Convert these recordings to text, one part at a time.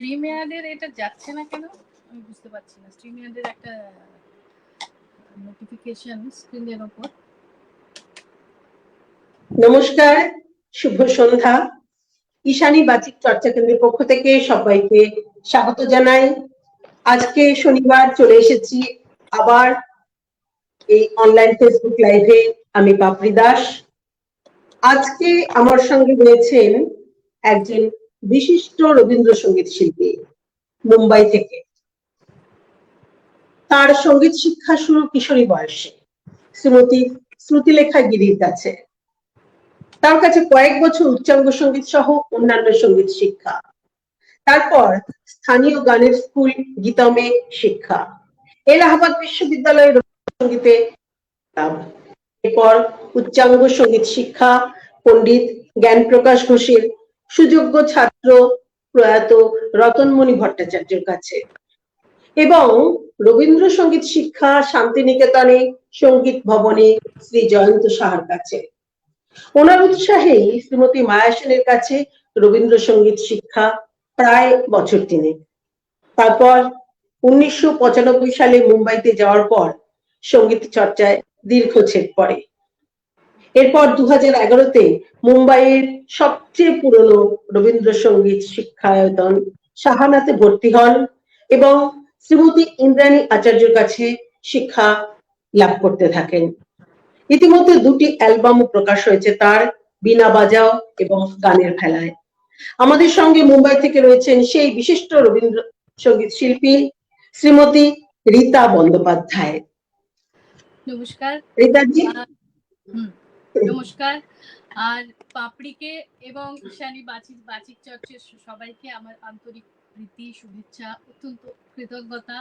স্ট্রিমইয়ার্ডের এটা যাচ্ছে না কেন আমি বুঝতে পারছি না। স্ট্রিমইয়ার্ডের একটা নোটিফিকেশন স্ক্রিনের উপর। নমস্কার, শুভ সন্ধ্যা। ঈশানী বাচিক চর্চা কেন্দ্রের পক্ষ থেকে সবাইকে স্বাগত জানাই। আজকে শনিবার চলে এসেছি আবার এই অনলাইন ফেসবুক লাইভে। আমি পাপড়ি দাস। আজকে আমার সঙ্গে রয়েছেন একজন বিশিষ্ট রবীন্দ্রসঙ্গীত শিল্পী মুম্বাই থেকে। তার সঙ্গীত শিক্ষা শুরু কিশোরী বয়সে শ্রীমতী শ্রুতিলেখা গিরির কাছে। তার কাছে কয়েক বছর উচ্চাঙ্গ সঙ্গীত সহ অন্যান্য সঙ্গীত শিক্ষা, তারপর স্থানীয় গানের স্কুল গীতমে শিক্ষা, এলাহাবাদ বিশ্ববিদ্যালয়ের সঙ্গীতে লাভ, এরপর উচ্চাঙ্গ সঙ্গীত শিক্ষা পণ্ডিত জ্ঞানপ্রকাশ ঘোষের সুযোগ্য ছাত্র প্রয়াত রতনমণি ভট্টাচার্যের কাছে, এবং রবীন্দ্রসঙ্গীত শিক্ষা শান্তিনিকেতনে সঙ্গীত ভবনে শ্রী জয়ন্ত সাহার কাছে। ওনার উৎসাহেই শ্রীমতী মায়া সেনের কাছে রবীন্দ্রসঙ্গীত শিক্ষা প্রায় বছর 3। তারপর 1995 সালে মুম্বাইতে যাওয়ার পর সঙ্গীত চর্চায় দীর্ঘচ্ছেদ পড়ে। এরপর 2011-তে মুম্বাইয়ের সবচেয়ে পুরনো রবীন্দ্রসঙ্গীত শিক্ষায়তন সাহানাতে ভর্তি হন এবং শ্রীমতী ইন্দ্রাণী আচার্যের কাছে শিক্ষা লাভ করতে থাকেন। ইতিমধ্যে 2টি অ্যালবামও প্রকাশ হয়েছে তার, বীণা বাজাও এবং গানের ভেলায়। আমাদের সঙ্গে মুম্বাই থেকে রয়েছেন সেই বিশিষ্ট রবীন্দ্রসঙ্গীত শিল্পী শ্রীমতী রীতা বন্দ্যোপাধ্যায়। নমস্কার রীতাজি। নমস্কার। আর পাপড়িকে এবং ঈশানী বাচিক চর্চের সবাইকে আমার আন্তরিক প্রীতি, শুভেচ্ছা, অত্যন্ত কৃতজ্ঞতা।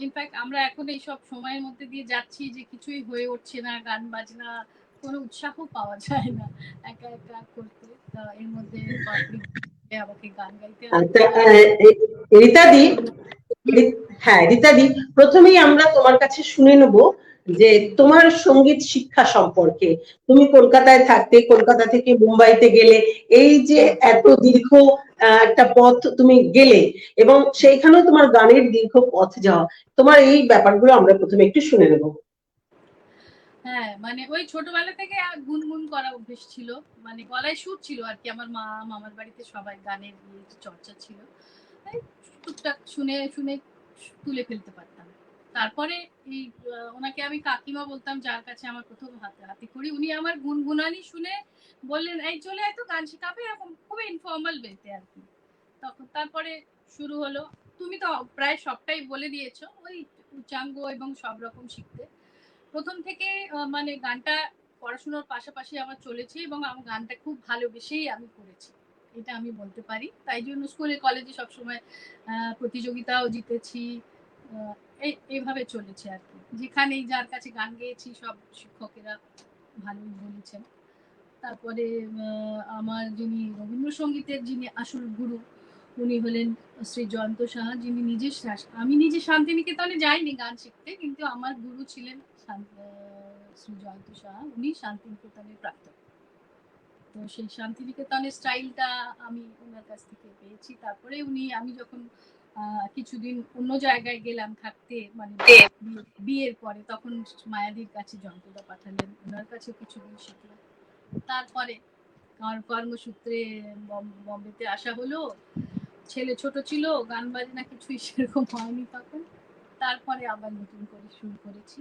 ইনফ্যাক্ট আমরা এখন এই সব সময়ের মধ্যে দিয়ে যাচ্ছি যে কিছুই হয়ে উঠছে না, গান বাজনা কোনো উৎসাহ পাওয়া যায় না একা একা করতে। এর মধ্যে আমাকে গান গাইতে রীতাদি, হ্যাঁ রীতাদি, প্রথমেই আমরা তোমার কাছে শুনে নেব যে তোমার সঙ্গীত শিক্ষা সম্পর্কে। তুমি কলকাতায় থাকতে, কলকাতা থেকে মুম্বাইতে গেলে, এই যে এত দীর্ঘ একটা পথ তুমি গেলে এবং সেইখানেও তোমার গানের দীর্ঘ পথ যাওয়া, তোমার এই ব্যাপারগুলো আমরা প্রথমে একটু শুনে নেব। হ্যাঁ, মানে ওই ছোটবেলা থেকে গুনগুন করা অভ্যেস ছিল, মানে গলায় সুর ছিল আর কি। আমার মা, মামার বাড়িতে সবাই গানের চর্চা ছিল, তাই টুকটাক শুনে শুনে তুলে ফেলতে পারতাম। তারপরে এই ওনাকে আমি কাকিমা বলতাম, যার কাছে আমার প্রথম হাতে করি। উনি আমার গুনগুনানি শুনে বললেন, এই চলে এত গান শেখাবে, এরকম খুবই ইনফর্মাল ওয়েতে আর কি। তখন তারপরে শুরু হলো। তুমি তো প্রায় সবটাই বলে দিয়েছো, ওই উচ্চাঙ্গ এবং সব রকম শিখতে। প্রথম থেকে মানে গানটা পড়াশোনার পাশাপাশি আমার চলেছে এবং আমার গানটা খুব ভালোবেসেই আমি করেছি, এটা আমি বলতে পারি। তাই জন্য স্কুলে কলেজে সবসময় প্রতিযোগিতাও জিতেছি, এইভাবে চলেছে আর কি। যেখানেই যার কাছে গান গেয়েছি সব শিক্ষকেরা ভালোই বলেছেন। তারপরে আমার যিনি রবীন্দ্রসঙ্গীতের যিনি আসল গুরু, উনি হলেন শ্রী জয়ন্ত সাহা, যিনি আমি নিজে শান্তিনিকেতনে যাইনি গান শিখতে, কিন্তু আমার গুরু ছিলেন শ্রী জয়ন্ত সাহা। উনি শান্তিনিকেতনের প্রাক্তন। তো সেই শান্তিনিকেতনের স্টাইলটা আমি ওনার কাছ থেকে পেয়েছি। তারপরে আমি যখন কিছুদিন অন্য জায়গায় গেলাম থাকতে, মানে বিয়ের পরে, তখন মায়াদির কাছে জয়ন্তদা পাঠালেন, ওনার কাছে কিছুদিন শিখলাম। তারপরে আমার কর্মসূত্রে বম্বেতে আসা হলো। ছেলে ছোট ছিল, গান বাজনা কিছুই সেরকম হয়নি তখন। তারপরে আবার নতুন করে শুরু করেছি।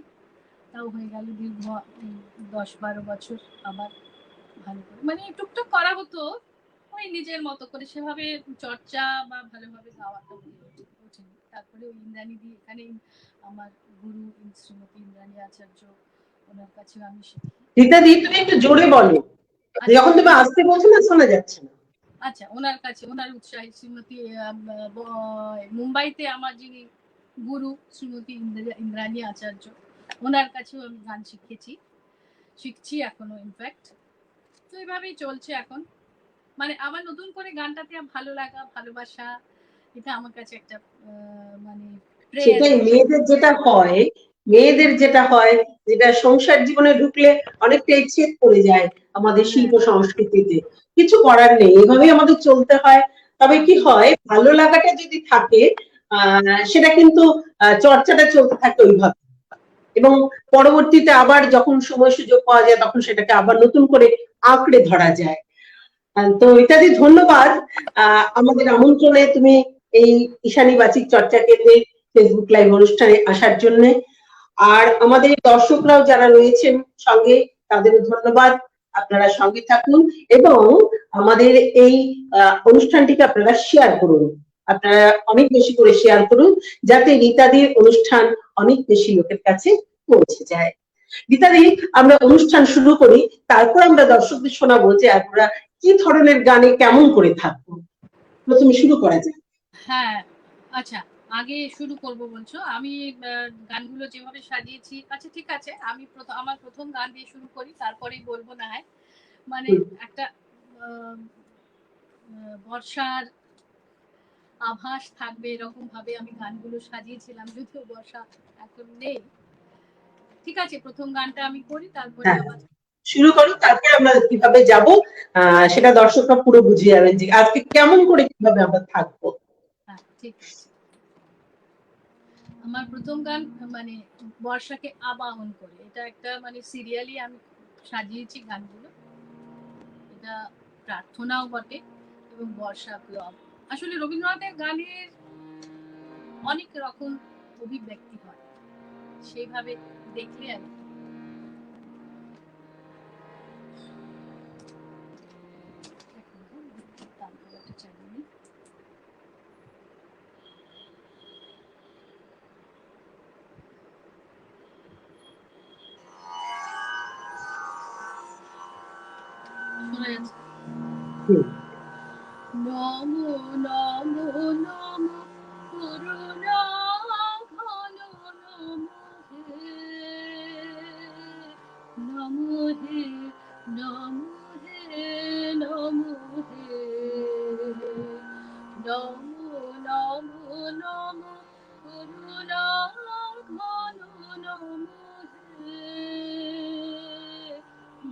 তাও হয়ে গেল দীর্ঘ 10-12 বছর। আবার ভালো করে মানে টুকটাক করা হতো ওই নিজের মতো করে, সেভাবে চর্চা বা ভালোভাবে গাওয়াটা ওঠেনি। তারপরে ওই ইন্দ্রাণী দি, এখানে আমার গুরু শ্রীমতী ইন্দ্রাণী আচার্য, ওনার কাছে আমি শিখি। রীতাদি, তুমি একটু জোরে বলো, যখন তুমি আসতে বলছো না শোনা যাচ্ছে না। আচ্ছা, ওনার কাছে, ওনার উৎসাহী শ্রীমতী মুম্বাইতে আমার যিনি গুরু শ্রীমতী ইন্দ্রাণী আচার্য, ওনার কাছেও আমি গান শিখছি এখনো ইনফ্যাক্ট। তো এইভাবেই চলছে এখন। মানে আমার নতুন করে গানটাতে ভালো লাগা, ভালোবাসা, এটা আমার কাছে একটা মানে সেটাই মেয়েদের যেটা হয় যেটা সংসার জীবনে ঢুকলে অনেকটাই ছেদ পড়ে যায় আমাদের শিল্প সংস্কৃতিতে। কিছু করার নেই, এভাবেই আমাদের চলতে হয়। তবে কি হয়, ভালো লাগাটা যদি থাকে সেটা কিন্তু চর্চাটা চলতে থাকে ওইভাবে, এবং পরবর্তীতে আবার যখন সময় সুযোগ পাওয়া যায় তখন সেটাকে আবার নতুন করে আঁকড়ে ধরা যায়। তো ইত্যাদি ধন্যবাদ আমাদের আমন্ত্রণে তুমি এই ঈশানী বাচিক চর্চা কেন্দ্রের ফেসবুক লাইভ অনুষ্ঠানে আসার জন্য। আর আমাদের দর্শকরাও যারা রয়েছেন সঙ্গে, তাদেরও ধন্যবাদ। আপনারা সঙ্গে থাকুন এবং আমাদের এই অনুষ্ঠানটিকে আপনারা শেয়ার করুন, আপনারা অনেক বেশি করে শেয়ার করুন, যাতে রীতাদির অনুষ্ঠান অনেক বেশি লোকের কাছে পৌঁছে যায়। রীতাদি, আমরা অনুষ্ঠান শুরু করি, তারপর আমরা দর্শকদের শোনাবো যে আমরা কি ধরনের গানে কেমন করে থাকবো। প্রথমে শুরু করা যায়। হ্যাঁ, আচ্ছা, আগে শুরু করব বলছো? আমি গানগুলো যেভাবে সাজিয়েছি, আচ্ছা ঠিক আছে, আমি আমার প্রথম গান দিয়ে শুরু করি, তারপরেই বলবো না হয়। মানে একটা বর্ষার আভাস থাকবে এরকম ভাবে আমি গানগুলো সাজিয়েছিলাম, যদিও বর্ষা এখন নেই। ঠিক আছে, প্রথম গানটা আমি করি, তারপরে আবার শুরু করো, তারপরে আমরা কিভাবে যাব সেটা দর্শকরা পুরো বুঝে যাবেন যে আজকে কেমন করে কিভাবে আমরা থাকবো। হ্যাঁ, ঠিক আছে। আমার প্রথম গান মানে বর্ষাকে আবাহন করে, এটা একটা মানে সিরিয়ালি আমি সাজিয়েছি গানগুলো। এটা প্রার্থনাও বটে এবং বর্ষা প্লব। আসলে রবীন্দ্রনাথের গানের অনেক রকম অভিব্যক্তি হয়, সেইভাবে দেখলে আর শোনা যাচ্ছে। নমো নমো নমো করুণা ঘন নমো হে, নমো হে, নমো হে, নমো নমো নমো করুণা ঘন নমো হে,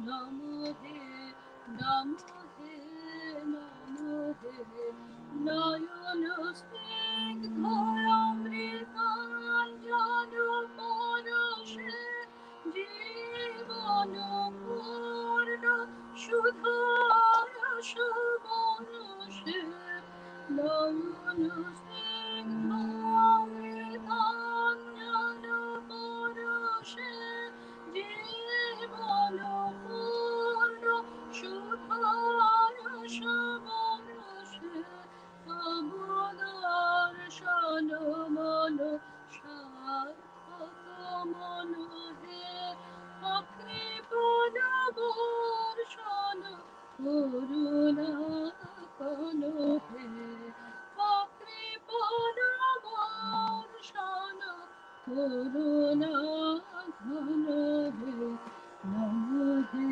নমো হে, নমো হে, নমো হে, নয়ন স্নিগ্ধ অমৃতাঞ্জন পরশে জীবন পূর্ণ সুধারস বরষে, নয়ন স্নিগ্ধ অমৃতাঞ্জন পরশে জীবন পূর্ণ সুধারস বরষে, তব দর্শন মন সার্থক মন হে, অকৃপণ বর্ষণ করুণা কন হে, অকৃপণ বর্ষণ করুণা ঘন হে, নমো হে,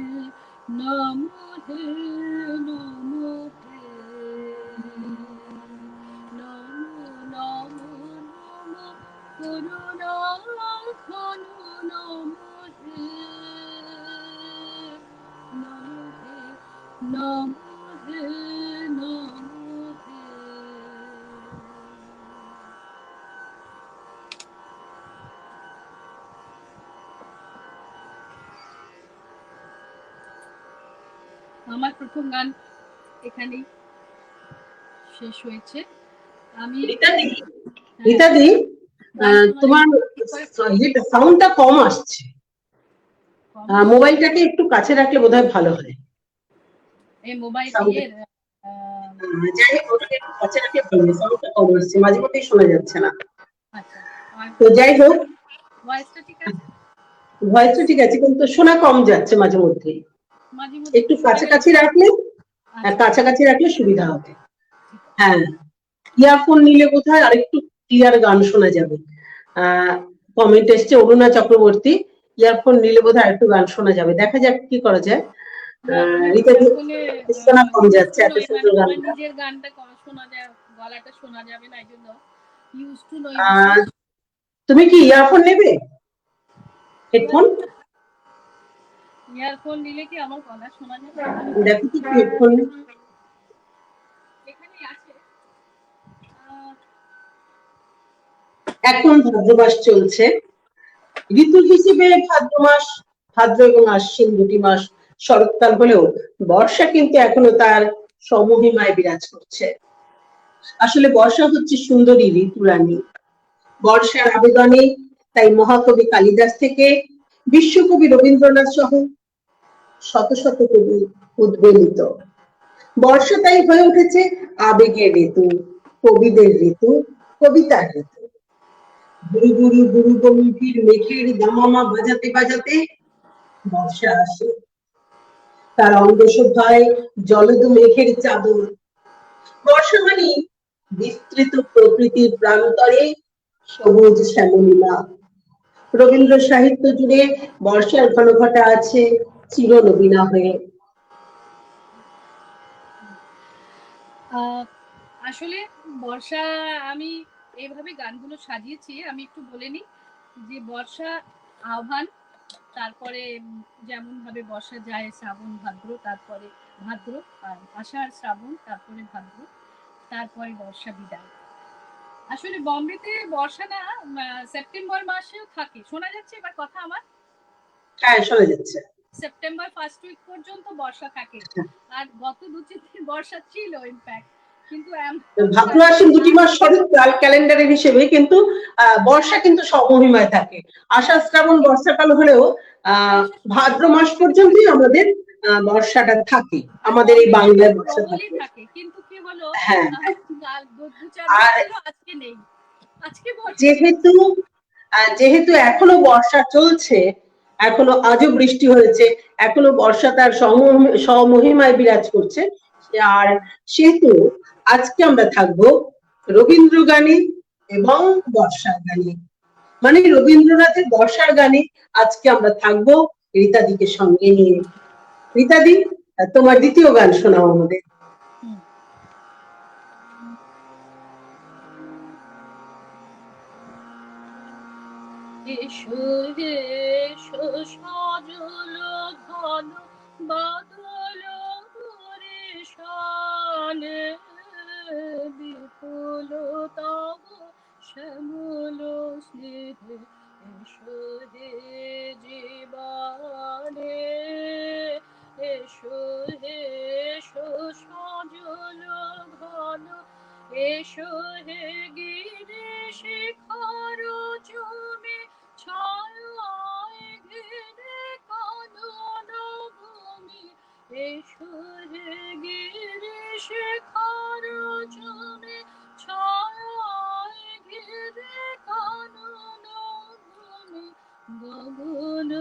নমো হে, নমো হে, নমো নমো নমো করুণা ঘন নমো হে, নমো হে, নমো হে, নমো হে। আমার প্রথম গান এখানেই শেষ হয়েছে। আমি রীতাদি, তোমার সাউন্ডটা কম আসছে, মোবাইলটাকে একটু কাছে রাখলে বোধহয় ভালো হয়। এই মোবাইল যাই হোক, ওটাকে একটু কাছে রাখলে ভালো হয়, সাউন্ডটা কম আসছে, মাঝে মধ্যেই শোনা যাচ্ছে না। আচ্ছা, তো যাই হোক, ভয়েসটা ঠিক আছে? ভয়েসটা ঠিক আছে, কিন্তু শোনা কম যাচ্ছে মাঝে মধ্যে। একটু কাছাকাছি রাখলে, কাছাকাছি রাখলে সুবিধা হবে। হ্যাঁ, ইয়ারফোন নিলে বোধহয় আরেকটু ক্লিয়ার গান শোনা যাবে। কমেন্ট এসছে অরুণা চক্রবর্তী, ইয়ারফোন নিলে বোধহয় আরেকটু গান শোনা যাবে, দেখা যাক কি করা যায়। শোনা কম যাচ্ছে, এত সুন্দর গান। নিজের গানটা শোনা যায়, গলাটা শোনা যাবে না, এইজন্য ইউজ টু নই। তুমি কি ইয়ারফোন নেবে, হেডফোন? ইয়ারফোন নিলে কি আমার গলা শোনা যাবে? দেখো কি হেডফোন এখানেই আছে। এখন ভাদ্র মাস চলছে, ঋতু হিসেবে ভাদ্র মাস, ভাদ্র এবং আশ্বিন দুটি মাস শরৎকাল হলেও বর্ষা কিন্তু এখনো তার সমহিমায় বিরাজ করছে। আসলে বর্ষা হচ্ছে সুন্দরী ঋতুরানী। বর্ষার আবেদনে তাই মহাকবি কালিদাস থেকে বিশ্বকবি রবীন্দ্রনাথ সহ শত শত কবি উদ্বেলিত। বর্ষা তাই হয়ে উঠেছে আবেগের ঋতু, কবিদের ঋতু, কবিতার ঋতু। গুরু গুরু গুরু গম্ভীর মেঘের দামামা বাজাতে বাজাতে বর্ষা আসে, তার অঙ্গশোভায় জলদ মেঘের চাদর। বর্ষা মানে বিস্তৃত প্রকৃতির প্রান্তরে সবুজ শ্যামলীলা। রবীন্দ্র সাহিত্য জুড়ে বর্ষার ঘনঘটা আছে চিরনবীনা হয়ে। আসলে বর্ষা আমি এইভাবে গানগুলো সাজিয়েছি, আমি একটু বলে নিই যে বর্ষা আহ্বান, তারপরে যেমন ভাবে বর্ষা যায় শ্রাবণ ভাদ্র, তারপরে ভাদ্র আর আষাঢ় শ্রাবণ, তারপরে ভাদ্র, তারপরে বর্ষা বিদায়। আসলে বম্বেতে বর্ষা না সেপ্টেম্বর মাসেও থাকে, শোনা যাচ্ছে এবার কথা আমার? হ্যাঁ, শোনা যাচ্ছে। সেপ্টেম্বর ফার্স্ট উইক পর্যন্ত বর্ষা থাকে, আর গত দু তিন দিন বর্ষা ছিল ইনফ্যাক্ট, কিন্তু ভাদ্র আশ্বিন দুটি মাস শরৎকাল ক্যালেন্ডারের হিসেবে, কিন্তু বর্ষা কিন্তু সমহিমায় থাকে। আষাঢ় শ্রাবণ বর্ষাকাল হলেও ভাদ্র মাস পর্যন্তই আমাদের বর্ষাটা থাকে, আমাদের এই বাংলায় বর্ষা থাকে। কিন্তু কি হলো, হ্যাঁ, দু চার দিন আর ছিল, আজকে নেই, আজকে যেহেতু যেহেতু এখনো বর্ষা চলছে, এখনো আজও বৃষ্টি হয়েছে, এখনো বর্ষা তার সমহিমায় বিরাজ করছে, আর সেহেতু আজকে আমরা থাকবো রবীন্দ্র গানে এবং বর্ষার গানে। মানে রবীন্দ্রনাথের বর্ষার গানে আজকে আমরা থাকবো রীতাদিকে সঙ্গে নিয়ে। রীতাদি, তোমার দ্বিতীয় গান শোনাও আমাদের। এসো এসো সজল ঘন বাদল বরিশানে, বিপুল তব শ্যামল স্নেহে, এসো হে জীবনে, এসো এসো সজল ঘন, এসো হে গিরি শিখর চুমে, ছায়ায় ঘিরে কানন ভূমি, এসো হে গিরি শিখর চুমে, ছায়ায় ঘিরে কানন ভূমি, গগন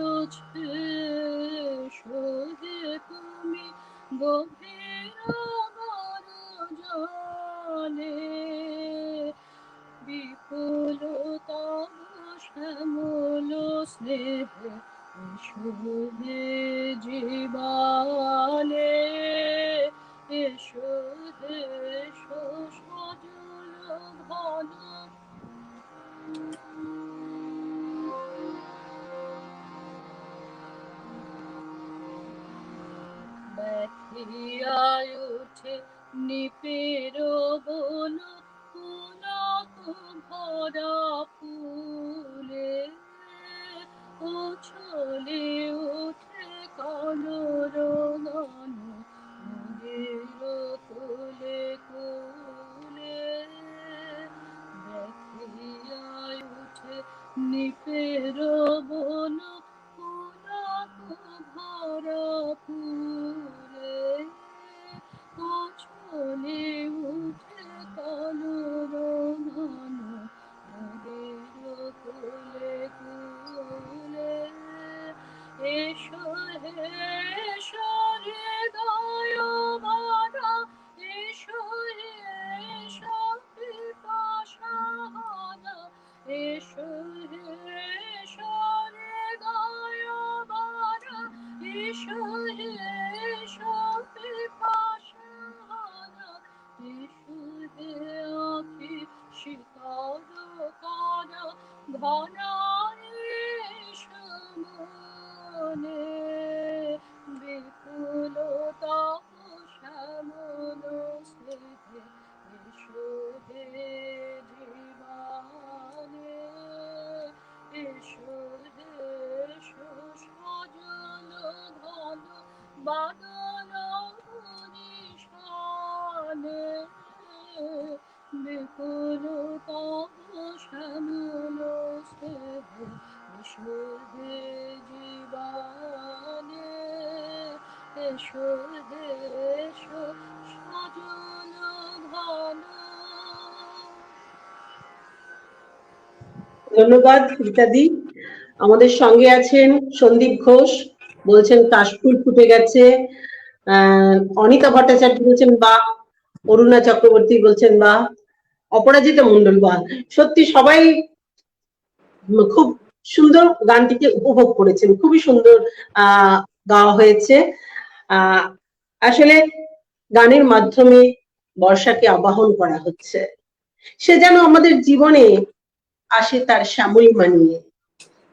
এসো হে তুমি গভীর জলে, বিপুল তব শ্যামল স্নেহে, এসো হে জীবনে, এসো এসো সজল ঘন। ব্যথিয়ায় উঠে নিপের বন, পুলক ভরা ফুলে, উছলে উঠে কলর গান, নদীর কুলে কুলে, ব্যথিয়ায় উঠে নিপের বন, পুলক ভরা ফুলে, উছলে উঠে কলর ঘন, নদীর কুলে কুলে, এসো হে এসো হৃদয় ভরা, এসো হে এসো পিপাসা হারা, এসো হে এসো হৃদয় ভরা, এসো হে এসো পিপাসা হারা, এসো হে আখি শীতল করা, ঘনায়েশো মনে, বিপুল তব শ্যামল স্নেহে, এসো হে জীবনে। বিপুল তব শ্যামল স্নেহ বিশুদ্ধে জীবনে এসো হে এসো সজন ঘন। ধন্যবাদ রীতাদি। আমাদের সঙ্গে আছেন সন্দীপ ঘোষ, বলছেন কাশফুল ফুটে গেছে। অনিতা ভট্টাচার্য বলছেন বাহ, অরুণা চক্রবর্তী বলছেন বাহ, অপরাজিতা মন্ডল বাহ। সত্যি সবাই খুব সুন্দর গানটিকে উপভোগ করেছেন, খুবই সুন্দর গাওয়া হয়েছে। আসলে গানের মাধ্যমে বর্ষাকে আবাহন করা হচ্ছে, সে যেন আমাদের জীবনে আসে তার শ্যামলিমা নিয়ে,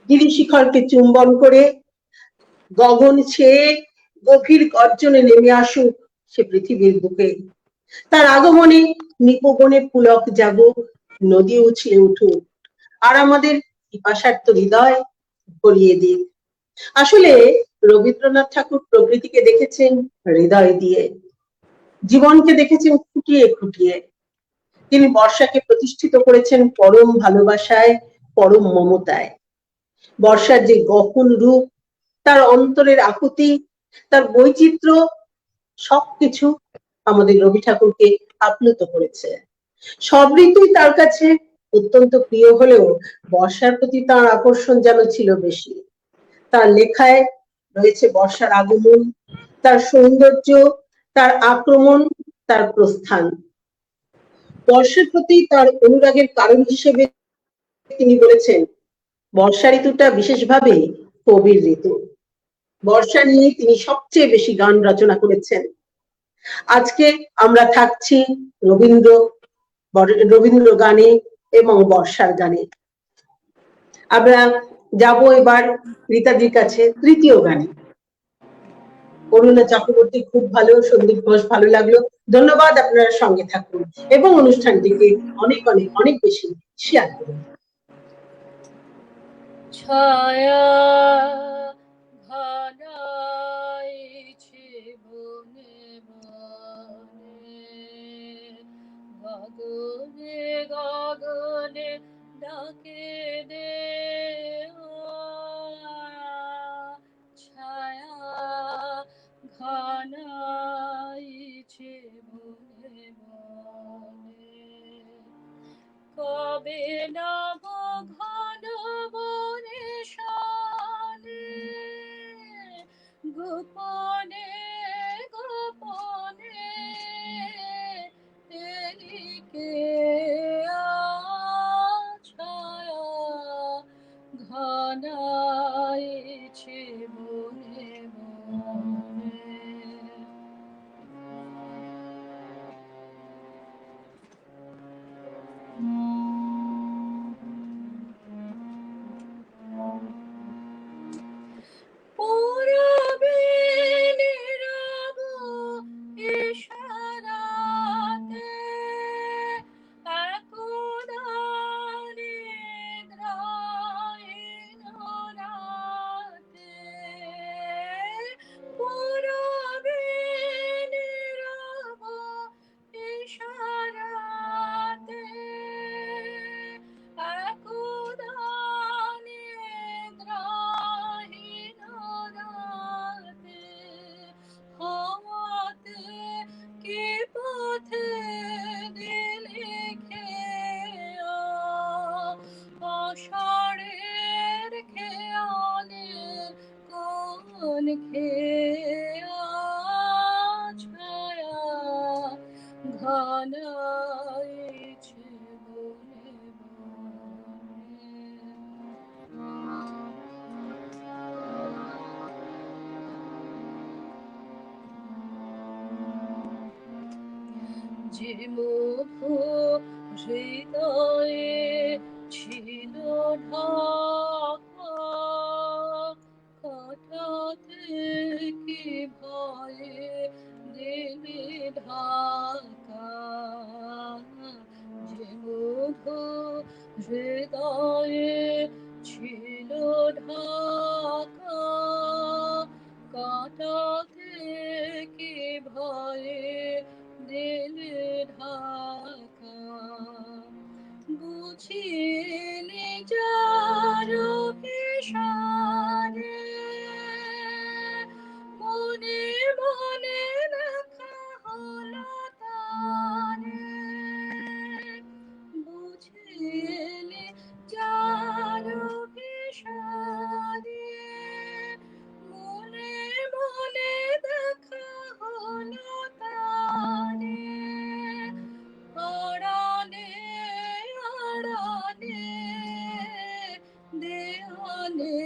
গিরিশিখরকে চুম্বন করে গগন ছেয়ে গভীর গর্জনে নেমে আসুক সে পৃথিবীর বুকে। তার আগমনে নিপবনে পুলক জাগুক, নদী উছলে উঠুক, আর আমাদের পিপাসার্ত হৃদয় ভরিয়ে দিক। আসলে রবীন্দ্রনাথ ঠাকুর প্রকৃতিকে দেখেছেন হৃদয় দিয়ে, জীবনকে দেখেছেন খুঁটিয়ে খুঁটিয়ে। তিনি বর্ষাকে প্রতিষ্ঠিত করেছেন পরম ভালোবাসায়, পরম মমতায়। বর্ষার যে গহন রূপ, তার অন্তরের আকুতি, তার বৈচিত্র্য, সবকিছু আমাদের রবি ঠাকুরকে আপ্লুত করেছে। সব ঋতুই তার কাছে অত্যন্ত প্রিয় হলেও বর্ষার প্রতি তার আকর্ষণ যেন ছিল বেশি। তার লেখায় রয়েছে বর্ষার আগমন, তার সৌন্দর্য, তার আক্রমণ, তার প্রস্থান। বর্ষার প্রতি তার অনুরাগের কারণ হিসেবে তিনি বলেছেন বর্ষা ঋতুটা বিশেষভাবে কবির ঋতু। বর্ষা নিয়ে তিনি সবচেয়ে বেশি গান রচনা করেছেন। আজকে আমরা থাকছি রবীন্দ্র গানে এবং বর্ষার গানে। আমরা যাব এবার রীতাদির কাছে তৃতীয় গানে। অরুণা চক্রবর্তী খুব ভালো, সন্দীপ ঘোষ ভালো লাগলো। ধন্যবাদ, আপনারা সঙ্গে থাকুন এবং অনুষ্ঠানটিকে অনেক অনেক অনেক বেশি শেয়ার করুন। ছায়া ঘনাইছে বনে বনে, গগনে গগনে ডাকে দে ছায়া ঘনাইছে বনে বনে, কবে নব ঘন বনে শালে গোপনে গোপনে এদিকে ছায়া ঘনাইছে বনে বনে। পূরবে নীরব ইশারাতে একদানে দ্রায়ীন রাতে, পূরবে নীরব ইশারাতে একদানে দ্রায়ীন রাতে, হাওয়াতে কি পথে দিলে খেয়া আষাঢ়ের খেয়ালের কোন খেয়া ছায়া ঘনাইছে বনে বনে। যে মধু হৃদয়ে ছিল ঢাকা, কাটাতে কি ভয়ে দিলে ঢাকা। যে মধু হৃদয়ে ছিল ঢাকা, কাটাতে কি ভয়ে দিলে ঢাকা। বুঝিলে যারো বিষাদে মনে মনে দেখা হলো তারে বুঝিলে যারো বিষাদে মনে মনে দেখা হলো তারে আড়ালে আড়ালে দেয়ালে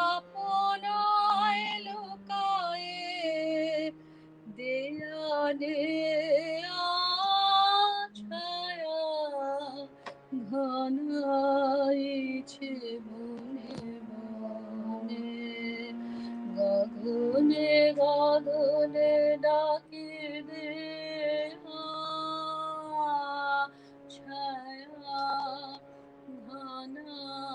আপনায় লুকায়ে দেয়ালে ছায়া ঘনাইছে বনে বনে গগনে গগনে ডাকি দে ছায়া ঘনাইছে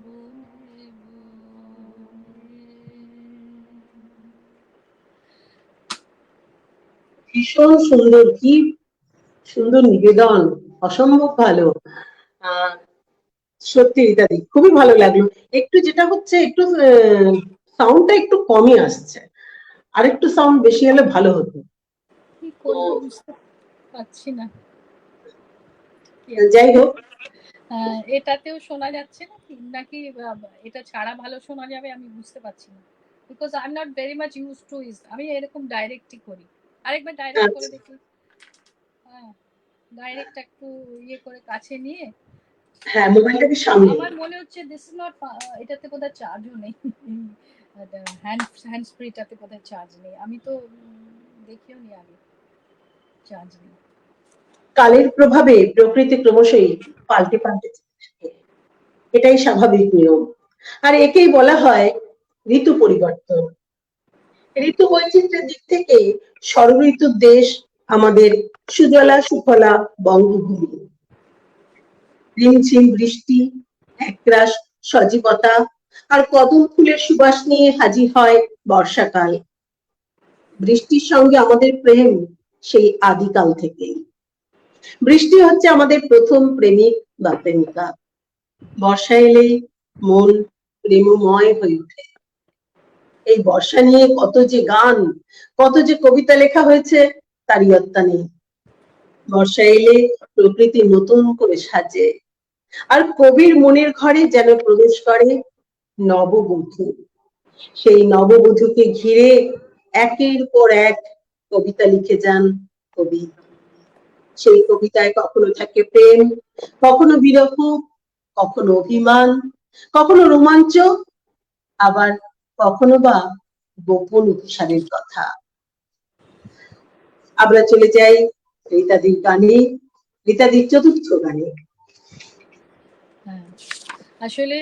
বনে বনে। ভীষণ সুন্দর, কি সুন্দর নিবেদন, অসম্ভব ভালো। সত্যি রীতাদি খুবই ভালো লাগলো। একটু যেটা হচ্ছে একটু সাউন্ডটা একটু কমই আসছে, আর একটু সাউন্ড বেশি হলে ভালো হতো। কি করবো বুঝতে পারছি না। যাই হোক, এটাতেও শোনা যাচ্ছে নাকি নাকি এটা ছাড়া ভালো শোনা যাবে আমি বুঝতে পারছি না, because I am not very much use to this. আমি এরকম ডাইরেক্টই করি। আরেকবার ডাইরেক্ট করে দেখি। হ্যাঁ, ডাইরেক্ট একটু ইয়ে করে কাছে নিয়ে। হ্যাঁ, মোবাইলটাকে সামনে। আমার মনে হচ্ছে দিস ইজ নট, এটাতে বোধহয় চার্জও নেই। হ্যান্ড ফ্রিটাতে বোধহয় চার্জ নেই। আমি তো দেখিও নি আগে চার্জ নেই। কালের প্রভাবে প্রকৃতি ক্রমশই পাল্টে পাল্টে থাকে, এটাই স্বাভাবিক নিয়ম। আর একেই বলা হয় ঋতু পরিবর্তন। ঋতু বৈচিত্র্যের দিক থেকে ষড়ঋতুর দেশ আমাদের সুজলা সুফলা বঙ্গভূমি। রিমঝিম বৃষ্টি, একরাশ সজীবতা আর কদম ফুলের সুবাস নিয়ে হাজির হয় বর্ষাকাল। বৃষ্টির সঙ্গে আমাদের প্রেম সেই আদিকাল থেকেই। বৃষ্টি হচ্ছে আমাদের প্রথম প্রেমিক বা প্রেমিকা। বর্ষা এলেই মন প্রেমময় হয়ে ওঠে। এই বর্ষা নিয়ে কত যে গান, কত যে কবিতা লেখা হয়েছে তার ইয়ত্তা নেই। বর্ষা এলে প্রকৃতি নতুন করে সাজে, আর কবির মনের ঘরে যেন প্রবেশ করে নববধূ। সেই নববধূকে ঘিরে একের পর এক কবিতা লিখে যান কবি। সেই কবিতায় কখনো থাকে প্রেম, কখনো বিরহ, কখনো অভিমান, কখনো রোমাঞ্চ, আবার কখনো বা গোপন অভিসারের কথা। আমরা চলে যাই রীতাদির গানে, রীতাদির চতুর্থ গানে। আসলে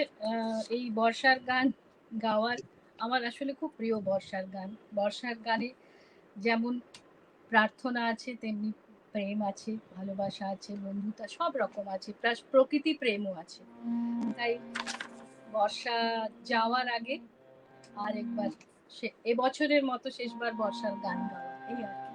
এই বর্ষার গান গাওয়ার আমার আসলে খুব প্রিয় বর্ষার গান। বর্ষার গানে যেমন প্রার্থনা আছে, তেমনি প্রেম আছে, ভালোবাসা আছে, বন্ধুতা সব রকম আছে, প্লাস প্রকৃতি প্রেমও আছে। তাই বর্ষা যাওয়ার আগে আর একবার এবছরের মতো শেষবার বর্ষার গান গাওয়া, এই আর কি।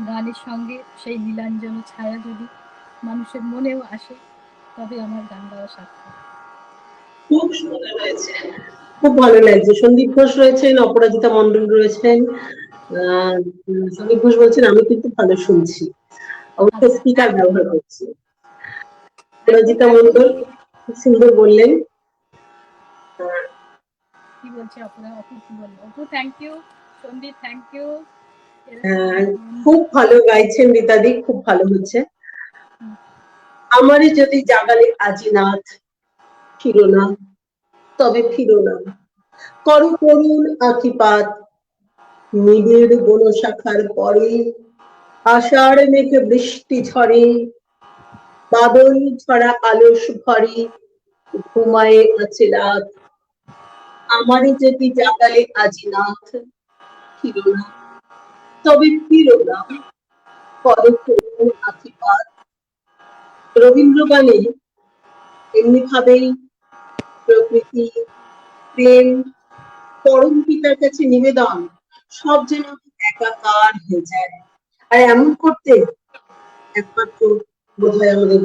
গানের সঙ্গে সেই নীলাঞ্জন ছায়া যদি মানুষের মনেও আসে তবে আমার গান গাওয়া সার্থক। খুব সুন্দর হয়েছে, খুব ভালো লাগছে। সন্দীপ ঘোষ রয়েছেন, অপরাজিতা মন্ডল রয়েছেন। সন্দীপ ঘোষ বলছেন আমি কিন্তু ভালো শুনছি, অবশ্য স্পিকার ব্যবহার করছি। অপরাজিতা মন্ডল খুব সুন্দর বললেন। কি বলছে অপরা? অপু কি বললো? Apu thank you, Sandeep thank you. খুব ভালো গাইছেন রীতাদি, খুব ভালো হচ্ছে। আমারই যদি জাগালে আজিনাথ, ফিরো না তবে ফিরো না, করো করুণ আঁখিপাত, নিবিড় বন শাখার পরে, আষাঢ় মেঘে বৃষ্টি ঝরে, বাদল ছড়া আলস ভরে, ঘুমায়ে আছে রাত। আমারই যদি জাগালে আজিনাথ, ফিরো না তবে ফিরো না, করো করুণ আঁখিপাত। রবীন্দ্র গানে এমনি ভাবেই প্রকৃতি, প্রেম, পরম পিতার কাছে নিবেদন সব যেন একাকার হয়ে যায়। আর এমন করতে একমাত্র বোধহয় আমাদের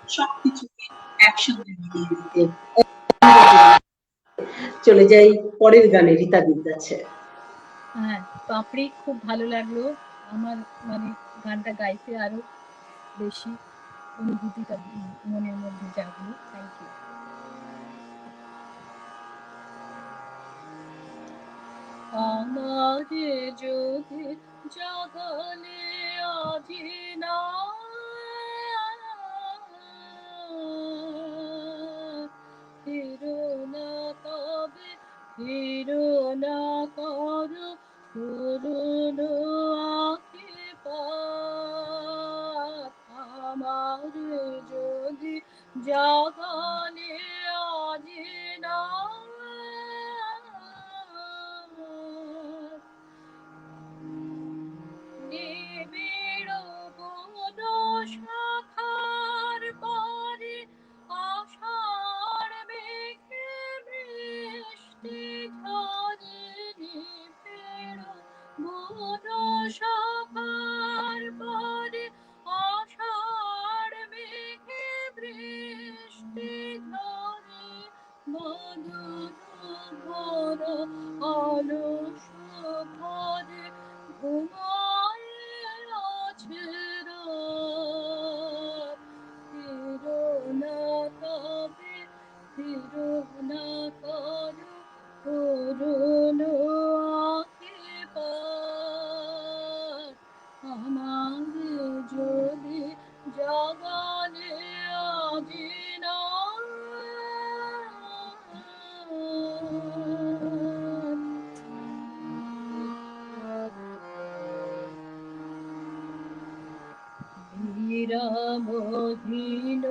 সবকিছুকে একসঙ্গে বিলিয়ে দিতে। চলে যাই পরের গানে রীতাদির কাছে। হ্যাঁ, পাপড়ি খুব ভালো লাগলো আমার, মানে গানটা গাইতে আরো বেশি অনুভূতিটা মনের মধ্যে জাগলো। Thank you. আমারে যদি জাগালে আজি না, ফিরো না তবে ফিরো না করো করুণ আশীর্বাদ। আমারে যদি জাগালে আজি না, নিবিড় বন শাখার পরে আষাঢ় মেঘে বৃষ্টি ঝরে। নিবিড় বন শাখার পরে আষাঢ় মেঘে বৃষ্টি ঝরে। মধুর ভোর অলস ঘরে ঘুমায় আছে রাত। ফিরো না তবে ফিরো না করো করুণ আশীর্বাদ। আমারে যদি জাগালে আজি না, বিরামহীন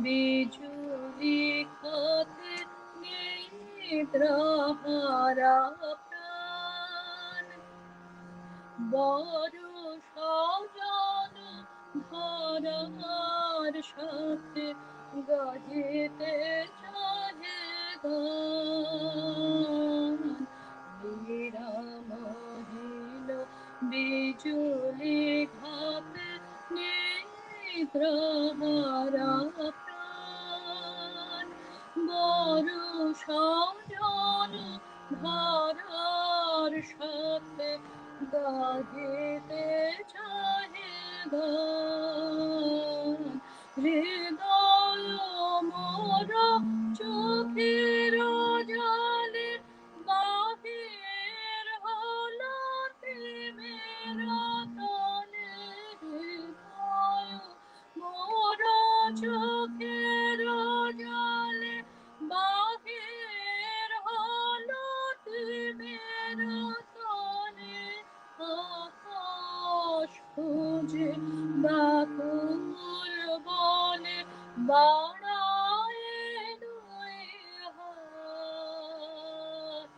বিজুলি খাতে নিদ্রাহারা প্রাণ। বড় সজন ধরার সাথে গাহিতে চাহে গান। বিরামহীন বিজুলি ঘাতে নিদ্রাহারা প্রাণ। বড় সজন ধরার সাথে গাহিতে চাহে গান। হৃদয় মোর চোখের জলে বাহির হলো প্রেমের তলে। হৃদয় মোর চোখের জলে বাহির হলো প্রেমের তলে। আকাশ খুঁজে বাকুল বনে বাড়ায় দুই হাত।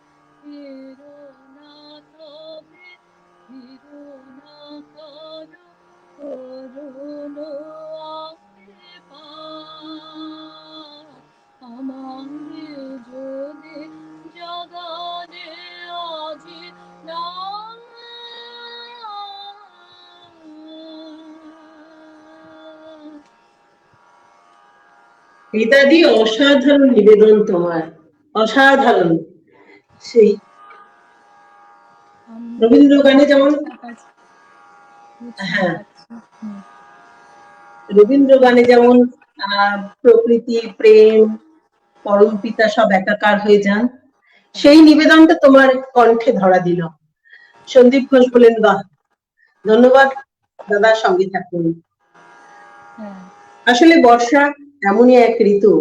ফিরো না তবে ফিরো না করো করুণ আশীর্বাদ। আমারে যদি জাগালে আজি না, রীতাদি, অসাধারণ নিবেদন তোমার, অসাধারণ। সেই রবীন্দ্র গানে যেমন, হ্যাঁ, রবীন্দ্র গানে যেমন প্রকৃতি, প্রেম, পরম পিতা সব একাকার হয়ে যান, সেই নিবেদনটা তোমার কণ্ঠে ধরা দিল। সন্দীপ ঘোষ বলেন, বাহ, ধন্যবাদ দাদা, সঙ্গে থাকুন। আসলে বর্ষা এমনই এক ঋতু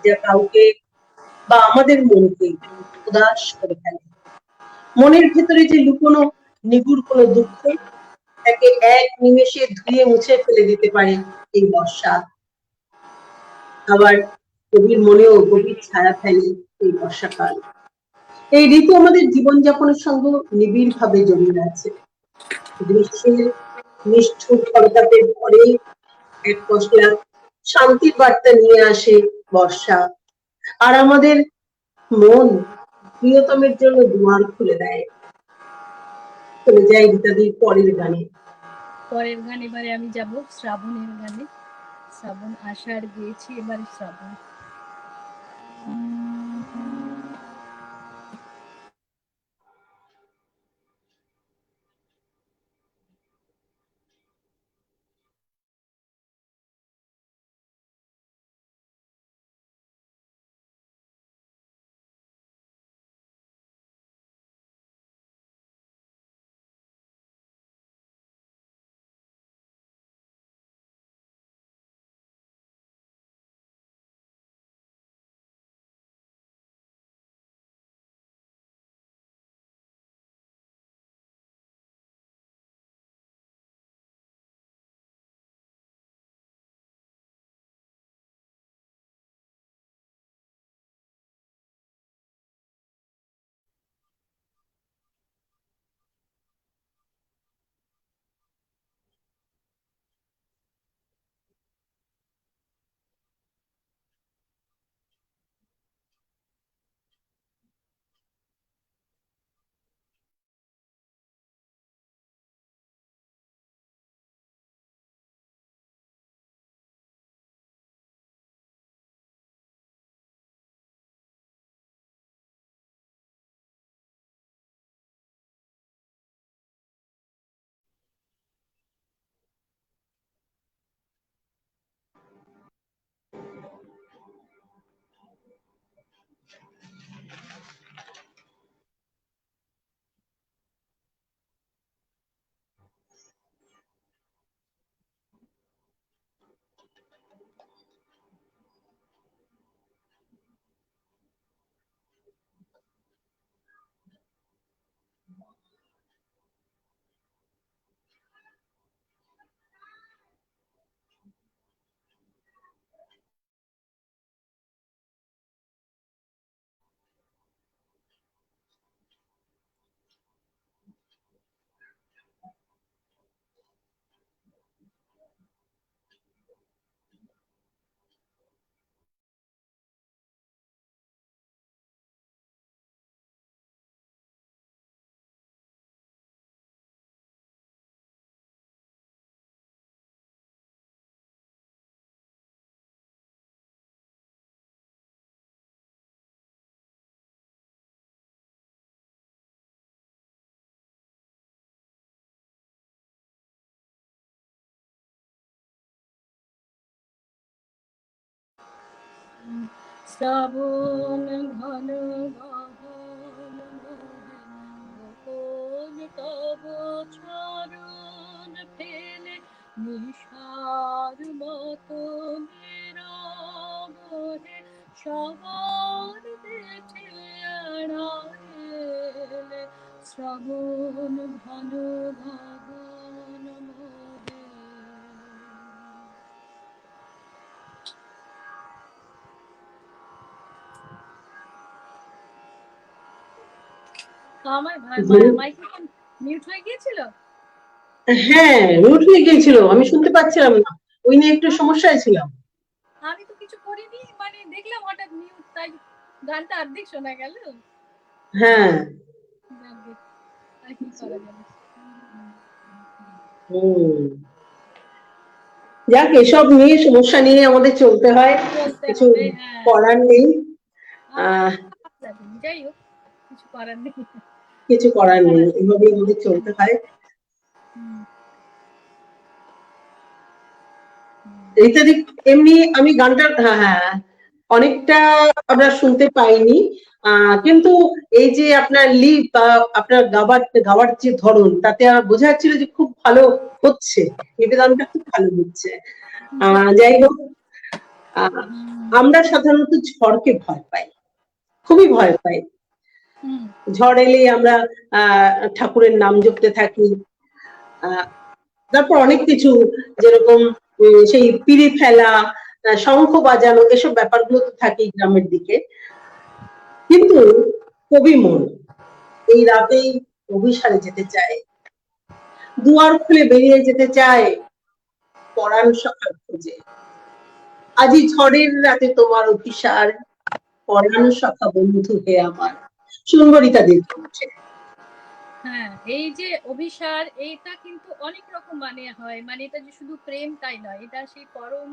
যা কাউকে বা আমাদের মনকে উদাস করে ফেলে। মনের ভেতরে যে লুকোনো নিগুড় কোনো দুঃখ, তাকে এক নিমেষে ধুয়ে মুছে ফেলে দিতে পারে এই বর্ষা। আবার কবির মনেও গভীর ছায়া ফেলে এই বর্ষাকাল। এই ঋতু আমাদের জীবনযাপনের সঙ্গে নিবিড় ভাবে জড়িয়ে আছে। গ্রীষ্মের নিষ্ঠুর খরতাপের পরে এক পশলা শান্তির বার্তা নিয়ে আসে বর্ষা, আর আমাদের মন প্রিয়তমের জন্য দুয়ার খুলে দেয়। চলে যাই রীতাদির পরের গানে। পরের গান এবারে আমি যাব শ্রাবণের গানে। শ্রাবণ আষাঢ় গিয়েছি, এবারে শ্রাবণ। শ্রাবণ ঘন গহন গোপন তব চরণ ফেলে নিশার মতো নীরব হে সবার দেখে এড়াইলে শ্রাবণ ঘন গগন মোহে। আমার মাইক্রোফোন মিউট হয়ে গিয়েছিল। হ্যাঁ, মিউট হয়ে গিয়েছিল, আমি শুনতে পাচ্ছিলাম না, ওই নিয়ে একটু সমস্যায় ছিলাম। আমি তো কিছু করিনি, মানে দেখলাম হঠাৎ মিউট, তাই গানটা অর্ধেক শোনা গেল। হ্যাঁ, আর কি করা যাবে। যাক, এসব নিয়ে সমস্যা নিয়ে আমাদের চলতে হয়, কিছু করার নেই। যাই হোক, কিছু করার নেই, কিছু করার নেই, এভাবেই আমাদের চলতে হয়। ইত্যাদি। এমনি আমি গানটা হ্যাঁ অনেকটা আমরা শুনতে পাইনি, কিন্তু এই যে আপনার লিপ বা আপনার গাওয়ার যে ধরন, তাতে বোঝা যাচ্ছিল যে খুব ভালো হচ্ছে, নিবেদনটা খুব ভালো হচ্ছে। যাই হোক, আমরা সাধারণত ঝড়কে ভয় পাই, খুবই ভয় পাই। ঝড় এলেই আমরা ঠাকুরের নাম জপতে থাকি, তারপর অনেক কিছু, যেরকম সেই পিঁড়ি ফেলা, শঙ্খ বাজানো, এসব ব্যাপারগুলো তো থাকেই গ্রামের দিকে। কিন্তু কবি মন এই রাতেই অভিসারে যেতে চায়, দুয়ার খুলে বেরিয়ে যেতে চায় পরাণ সখার খোঁজে। আজি ঝড়ের রাতে তোমার অভিসার, পরাণ সখা বন্ধু হে আমার। সুন্দরিতা দীর্ঘ। হ্যাঁ, এই যে অভিসার, এইটা কিন্তু অনেক রকম মানে হয়, মানে এটা যে শুধু প্রেম তাই নয়, এটা সেই পরম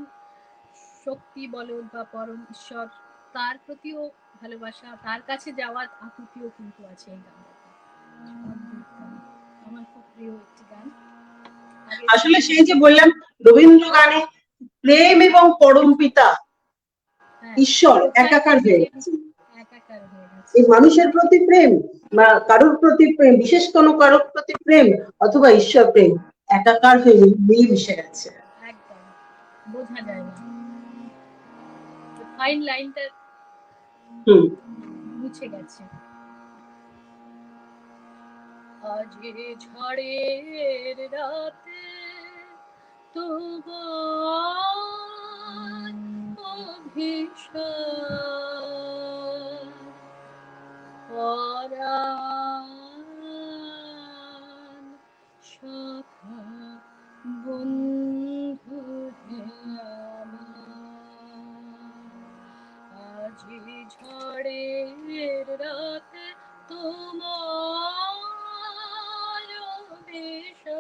শক্তি বলো বা পরম ঈশ্বর, তার প্রতিও ভালোবাসা, তার কাছে যাওয়ার আকুতিও কিন্তু আছে এই গানটাতে। অদ্ভুত গান, আমার খুব প্রিয় একটি গান। আসলে সেই যে বললাম রবীন্দ্র গানে প্রেম এবং পরম পিতা ঈশ্বর একাকার হয়ে গেছে। একাকার হয়ে গেছে। এই মানুষের প্রতি প্রেম বা কারোর প্রতি প্রেম, বিশেষ কোনো কারোর প্রতি প্রেম অথবা ঈশ্বর প্রেম একাকার হয়ে মিলেমিশে গেছে। একদম বোঝা যায় না, ফাইন লাইনটা মুছে গেছে। আজ ঝড়ের রাতে তোমার অভিশাপ, পরাণ সখা বন্ধু হে আমার, আজ ঝড়ের রাতে তোমার অভিশাপ,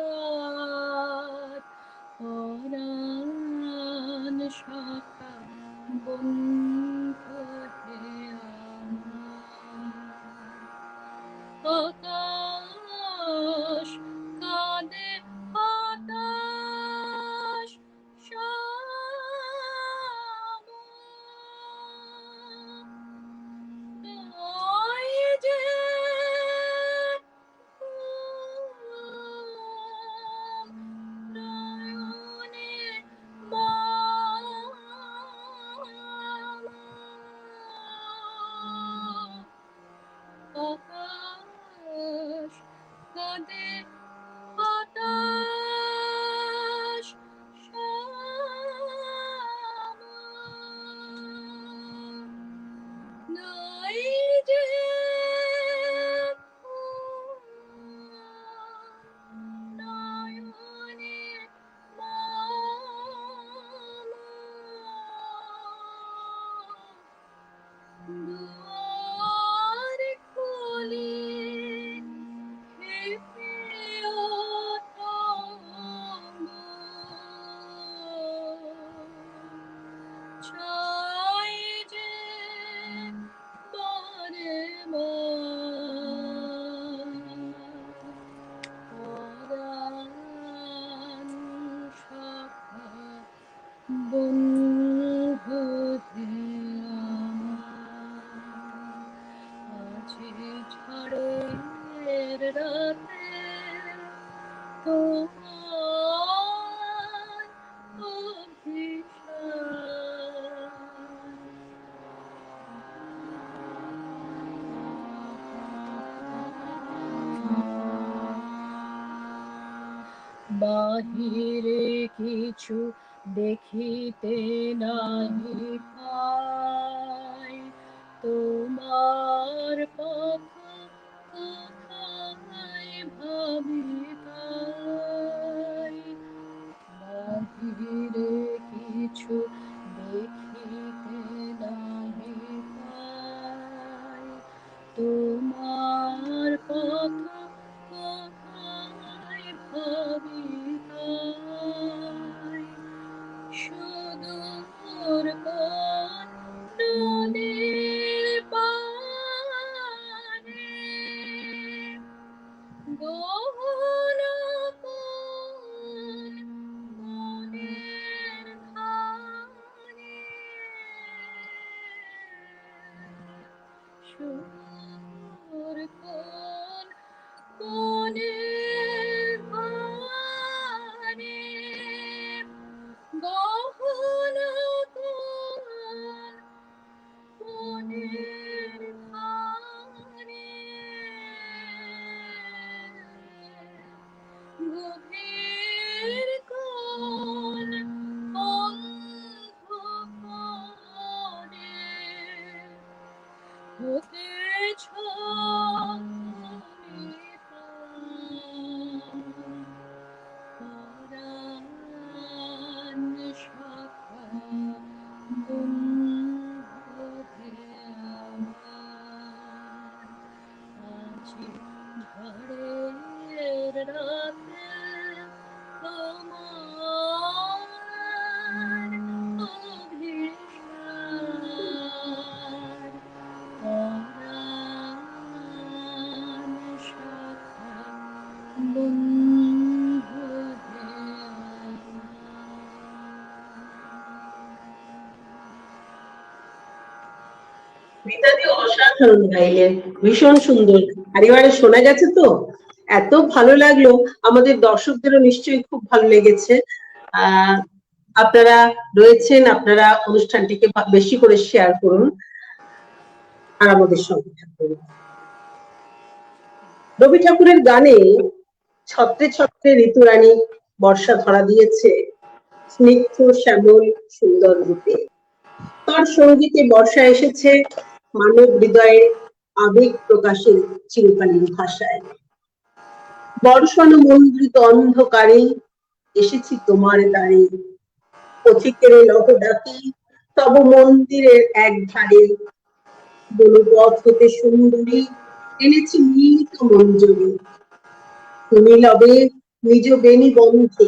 পরাণ সখা বন্ধু হে আমার, আকাশ কাঁদে বাতাস নয় যে নয়নে আকাশ কাঁদে বাতাস নাই যে নয়নে দুয়ার খুলে খেপেও চাই যে বারে পরাণ সখা বন্ধু হে আমার, আজ ঝড়ের রাতে তোমার অভিশাপ। বাহিরে কিছু দেখিতে নাহি পাই, তোমার কথা কোথায় ভাবি তাই, বাহিরে কিছু দেখিতে নাহি পাই, তোমার কথা কোথায় ভাবি তাই, সুদূর কোন নদীর পানে গহন কোন বনের ধারে, সুদূর কোন বনের ধারে গহন কোন বনের ধারে, গভীর কোন অন্ধকারে হতেছ তুমি পরাণ সখা বন্ধু হে আমার, আজ ঝড়ের রাতে তোমার অভিশাপ। অসাধারণ গাইলেন, ভীষণ সুন্দর। আর এবারে শোনা গেছে তো, এত ভালো লাগলো, আমাদের দর্শকদেরও নিশ্চয়ই খুব ভালো লেগেছে। আহ আপনারা রয়েছেন, আপনারা অনুষ্ঠানটিকে বেশি করে শেয়ার করুন আর আমাদের সঙ্গে থাকুন। রবি ঠাকুরের গানে ছত্রে ছত্রে ঋতুরানী বর্ষা ধরা দিয়েছে স্নিগ্ধ শ্যামল সুন্দর রূপে। তার সঙ্গীতে বর্ষা এসেছে মানব হৃদয়ে আবেগ প্রকাশের চিরকালীন ভাষায়। বর্ষণ মন্দ্রিত অন্ধকারে এসেছি তোমার দ্বারে, পথিকের লহ ডাকি তব মন্দিরের এক ধারে, বনপথ হতে সুন্দরী এনেছি মিলিত মঞ্জরি, তুমি লবে নিজ বেণী বন্ধে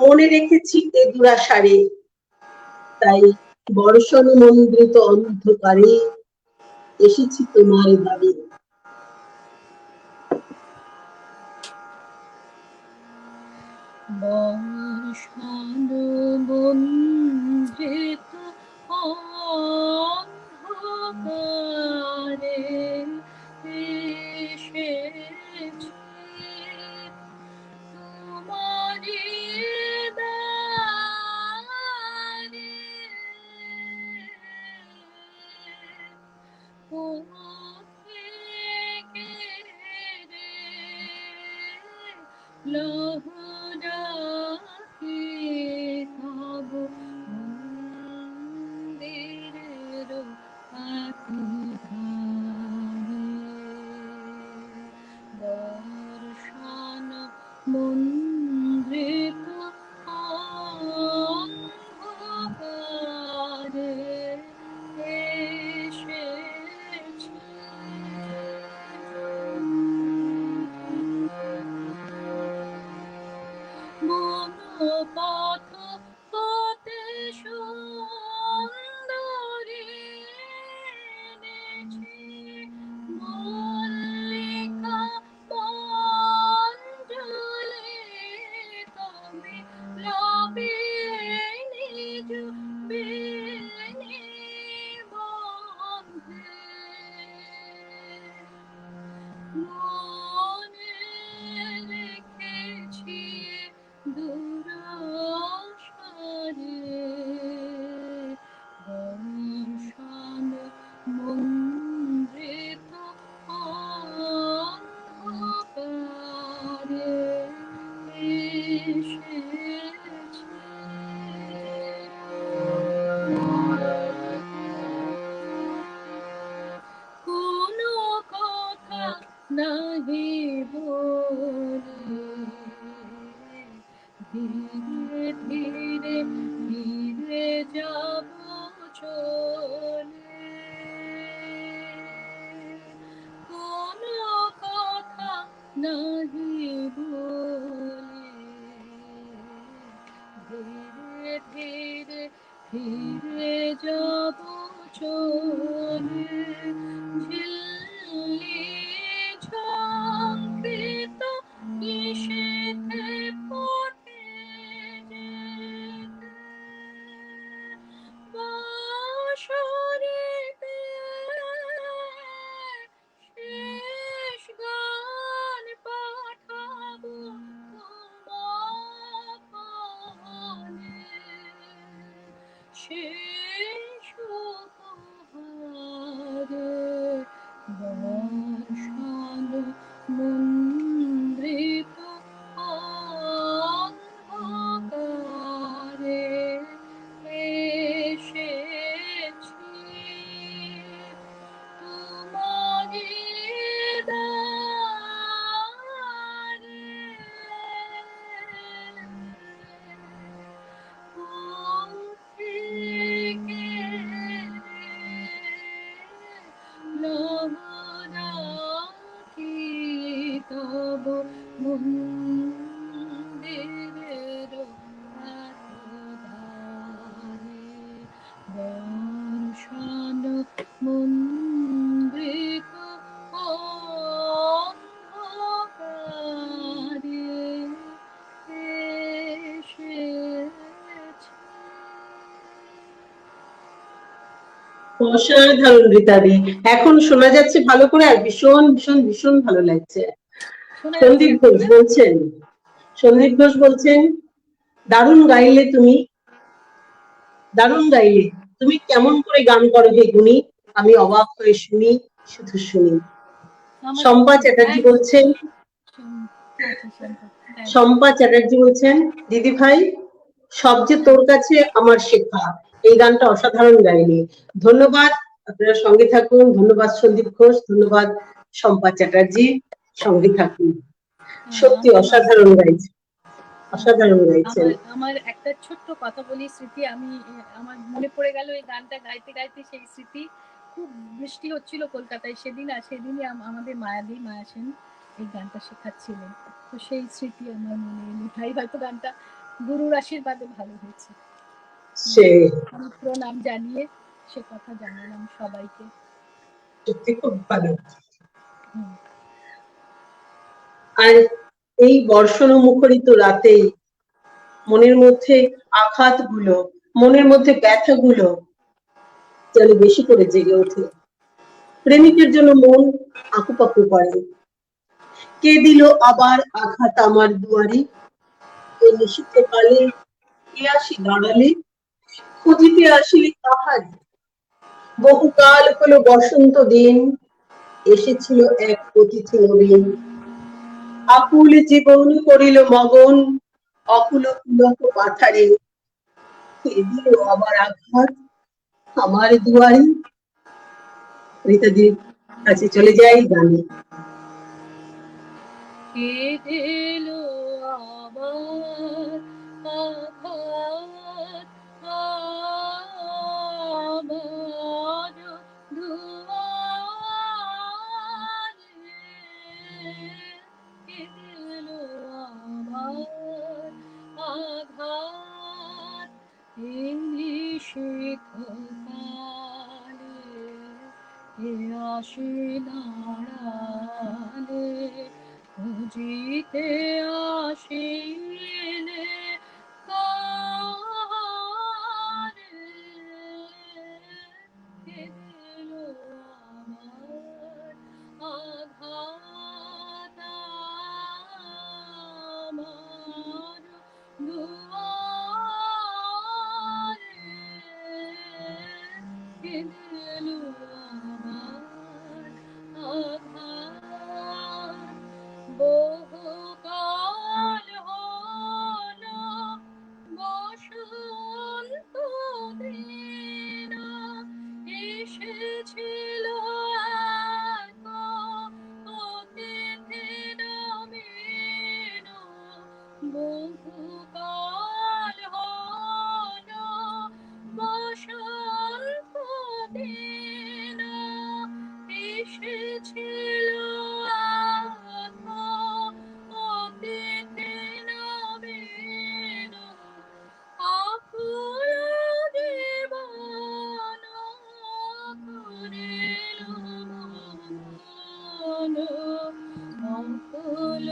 মনে রেখেছি এ দুরাশারে, তাই বর্ষণ মন্দ্রিত অন্ধকারে এসেছি তোমার দ্বারে। বর্ষণ মন্দ্রিত অন্ধকারে এসেছি তোমারি দ্বারে, লহ ডাকি তব মন্দিরের এক ধারে, বর্ষণ মন্দ্রিত অন্ধকারে এসেছি বনপথ হতে সুন্দরী এনেছি মল্লিকা মঞ্জুলি, তুমি লবে নিজ বেণী বন্ধে, মনে রেখেছি দুরাশারে, বর্ষণ মন্দ্রিত অন্ধকারে এসেছি। কোনো কথা নাহি বলে ধীরে ধীরে ধীরে যাব চলে, কোনো কথা নাহি বলে ধীরে ধীরে ধীরে যাব চলে, ঝিল্লি ঝঙ্কৃত নিষেধে পথে যেতে, বাঁশরিতে শেষ গান পাঠ অসাধারণ রীতাদি, এখন শোনা যাচ্ছে ভালো করে, আর ভীষণ ভীষণ ভীষণ ভালো লাগছে। শোনা যাচ্ছে সন্দীপ এখন ঘোষ না? বলছেন, সন্দীপ ঘোষ বলছেন, দারুণ গাইলে তুমি, দারুণ গাইলে তুমি, কেমন করে গান করো হে গুণী, আমি অবাক হয়ে শুনি, শুধু শুনি। আমার শম্পা চ্যাটার্জি থ্যাংকস। বলছেন, আচ্ছা শান্ত, থ্যাংকস। শম্পা চ্যাটার্জি বলছেন, দিদি ভাই সব যে তোর কাছে আমার শেখা, এই গানটা অসাধারণ গাইলি। ধন্যবাদ, আপনারা সঙ্গে থাকুন। ধন্যবাদ সন্দীপ ঘোষ, ধন্যবাদ শম্পা চ্যাটার্জি, সঙ্গে থাকুন। সত্যি অসাধারণ গাইছে, অসাধারণ গাইছেন। আমার আমার একটা ছোট্ট কথা বলি, স্মৃতি, আমি আমার মনে পড়ে গেল এই গানটা গাইতে গাইতে সেই স্মৃতি। খুব বৃষ্টি হচ্ছিল কলকাতায় সেদিন, আর সেদিনই আমাদের মায়াদি, মায়া সেন এই গানটা শেখাচ্ছিলেন। তো সেই স্মৃতি আমার মনে এলো। তাই হয়তো গানটা গুরুর আশীর্বাদে ভালো হয়েছে। সে আমি প্রণাম জানিয়ে সে কথা জানালাম সবাইকে। সত্যি খুব ভালো। হুম। আর এই বর্ষণ মুখরিত রাতেই মনের মধ্যে আঘাতগুলো, মনের মধ্যে ব্যথাগুলো যেন বেশি করে জেগে ওঠে। প্রেমিকের জন্য মন আকুপাকু করে। কে দিল আবার আঘাত আমার দুয়ারে, এই নিশীথে কালে কে আসি দাঁড়ালে, খুঁজিতে আসিলি কাহার। বহুকাল হলো বসন্ত দিন, এসেছিল এক অতিথি নবীন, আকুল জীবন করিল মগন, অকুল পুলক পাথারে, কে দিল আবার আঘাত আমার দুয়ারে। রীতাদির কাছে চলে যাই গানে। কে দিল আবার আঘাত আমার দুয়ারে, কে দিল আবার আঘাত এই নিশীথ কালে, কে আসে নাড়ালে, খুঁজিতে আসিলে কাহারে, কে দিল আমার আঘাত আমার দুয়ারে, কে দিল আমার আঘাত। বহুকাল হলো বসন্ত দিন, এসেছিল এক অতিথি নবীন। বহুকাল হলো বসন্ত দিন, এসেছিল এক অতিথি নবীন। আকুল জীবন করিল মগন, অকুল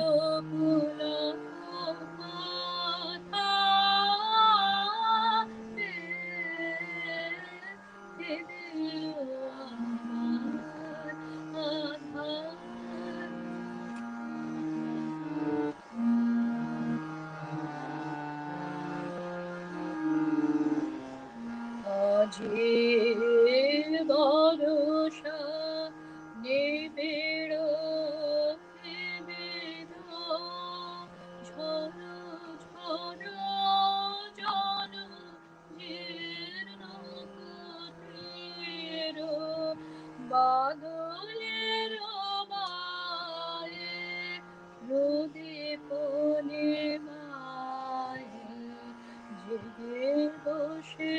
পুলক পাথারে, কে দিল আমার আঘাত। আজি বরষা নিবিড় নিবিড়, ঝড় ঝড় জন জীর্ণ কুটির, বাদলের মায়ে প্রদীপ নেমায়ে, জেগে বসে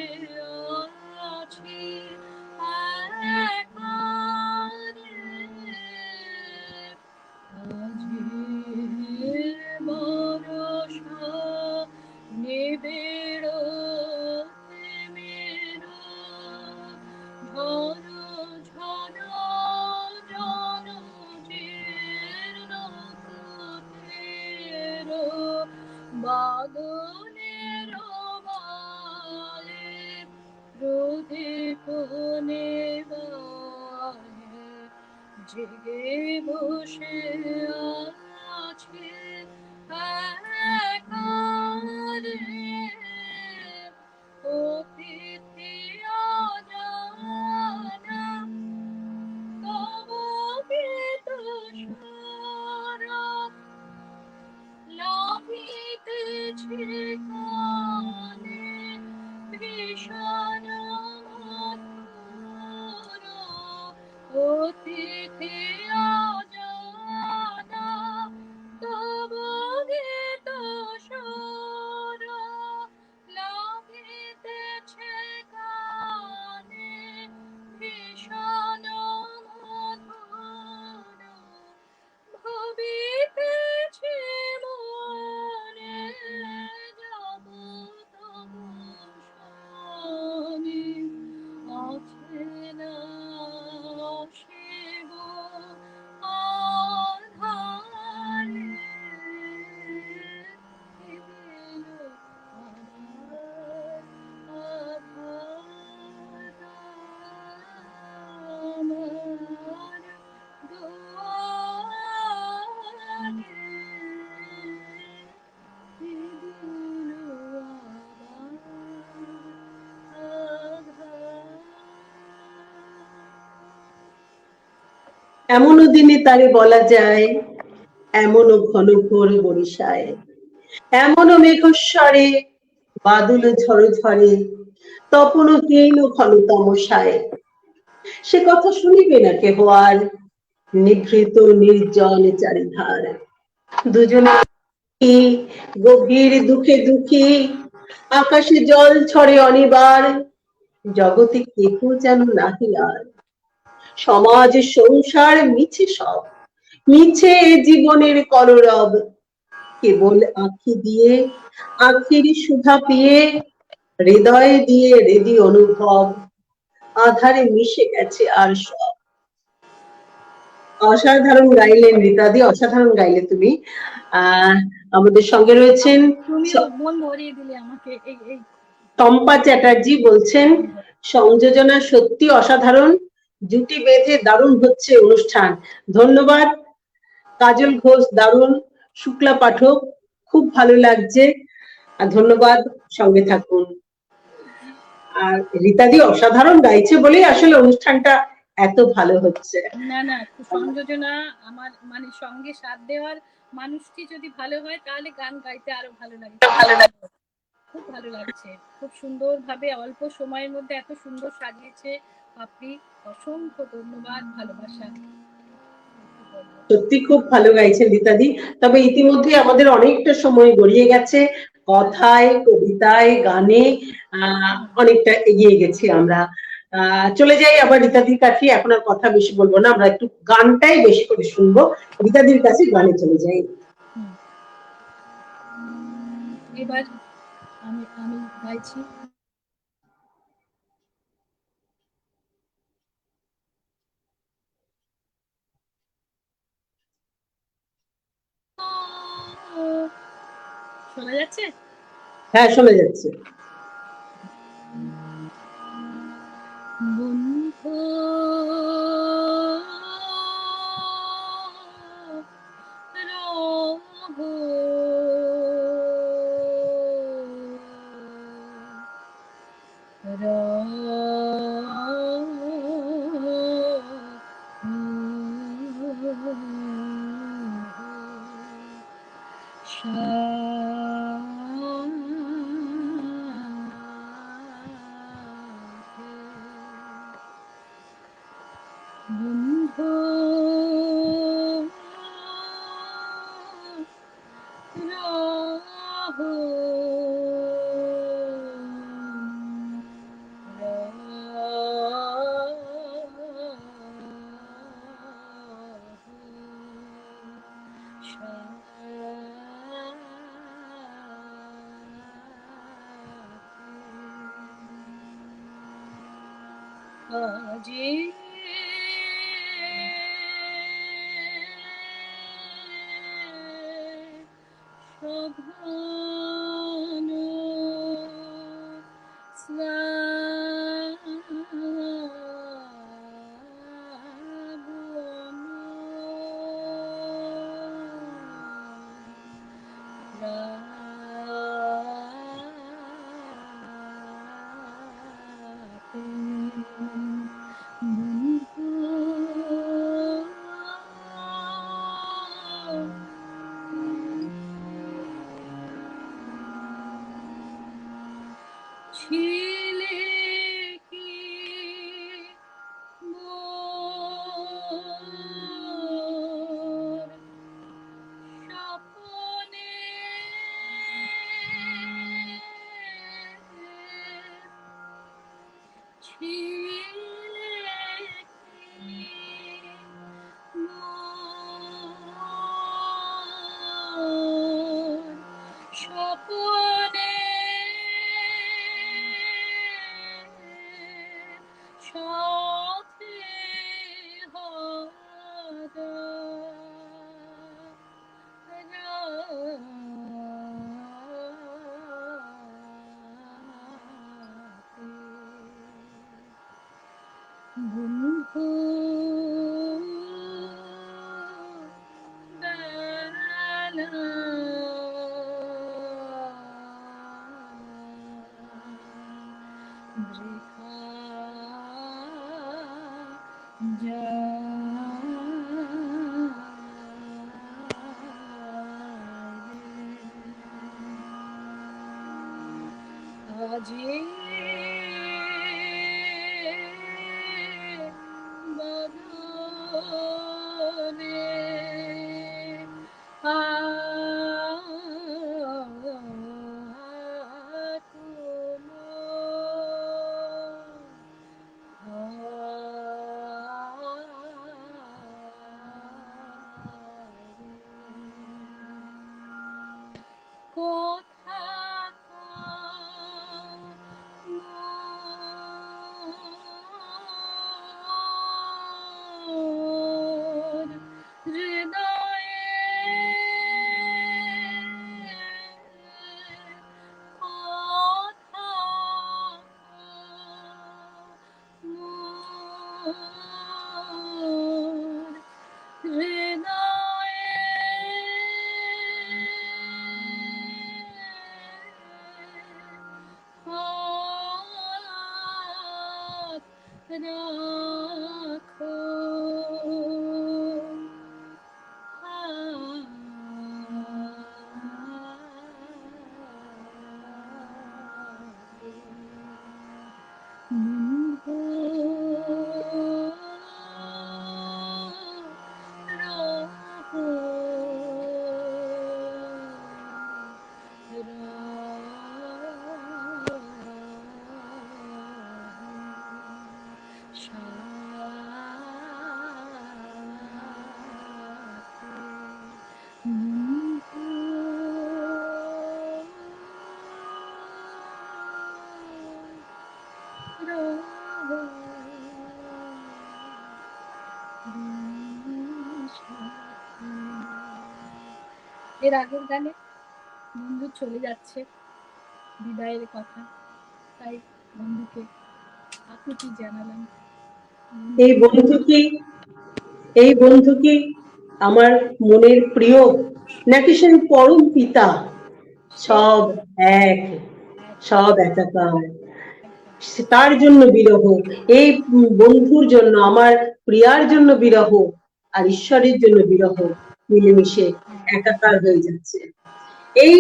জেগে বসে আছে একারে অতিথি অজানা তব গীত স্বরূপ লাভিতেছে কানে ভীষণ মধুর অতিথি অজানা তব গীত স্বরূপ লাভিতেছে কানে ভীষণ মধুর ভাবিতেছে মনে যাব তব শনি আছে না শিব আধারে দিল আমার আধার আমার এমনও দিনে তারে বলা যায়, এমনও ঘন ঘোর বরিশায়, এমনও মেঘস্বরে বাদল ঝড় ঝরে, তপনহীন ঘন তমসায়। সে কথা শুনিবে না কেহ আর, নিভৃত নির্জন চারিধার। দুজনে গভীর দুঃখে দুঃখী, আকাশে জল ছড়ে অনিবার, জগতে কেহ যেন নাহি আর। সমাজ সংসার মিছে সব, মিছে জীবনের কলরব, কেবল আঁখি দিয়ে আঁখির সুধা পিয়ে, হৃদয় দিয়ে হৃদি অনুভব, আধারে মিশে গেছে আর সব। অসাধারণ গাইলেন রীতাদি, অসাধারণ গাইলে তুমি। আমাদের সঙ্গে রয়েছেন তুমিও মন ভরিয়ে দিলে আমাকে এই টম্পা চ্যাটার্জি, বলছেন সংযোজনা সত্যি অসাধারণ, জুটি বেঁধে দারুণ হচ্ছে অনুষ্ঠান। ধন্যবাদ কাজল ঘোষ, দারুণ। শুক্লা পাঠক, খুব ভালো লাগছে, ধন্যবাদ, সঙ্গে থাকুন। আর রীতাদি অসাধারণ গাইছে বলেই আসলে অনুষ্ঠানটা এত ভালো হচ্ছে। না না, সংযোজনা আমার মানে সঙ্গে সাথ দেওয়ার মানুষটি যদি ভালো হয় তাহলে গান গাইতে আরো ভালো লাগে। খুব ভালো লাগছে, খুব সুন্দর ভাবে অল্প সময়ের মধ্যে এত সুন্দর সাজিয়েছে আপনি, অসংখ্য ধন্যবাদ, ভালোবাসা। সত্যি খুব ভালো গাইছেন রীতাদি। তবে ইতিমধ্যে আমাদের অনেকটা সময় গড়িয়ে গেছে, কথায় কবিতায় গানে অনেকটা এগিয়ে গেছি আমরা। চলে যাই আবার রীতাদির কাছে, এখন আর কথা বেশি বলবো না, আমরা একটু গানটাই বেশি করে শুনবো। রীতাদির কাছে গানে চলে যাই। এবার আমি গাইছি। শোনা যাচ্ছে? হ্যাঁ, শোনা যাচ্ছে। বন্ধু রব বন্ধু রাহু আজি শোভন শ্রাবণ বাজে বদনে এর আগের গানে বন্ধু চলে যাচ্ছে, বিদায়ের কথা, তাই বন্ধুকে আকুতি জানালাম। এই বন্ধু কি আমার মনের প্রিয়, নাকি সেই পরম পিতা? সব এক, সব একাকার। তার জন্য বিরহ, এই বন্ধুর জন্য, আমার প্রিয়ার জন্য বিরহ, আর ঈশ্বরের জন্য বিরহ মিলেমিশে একাকার হয়ে যাচ্ছে। এই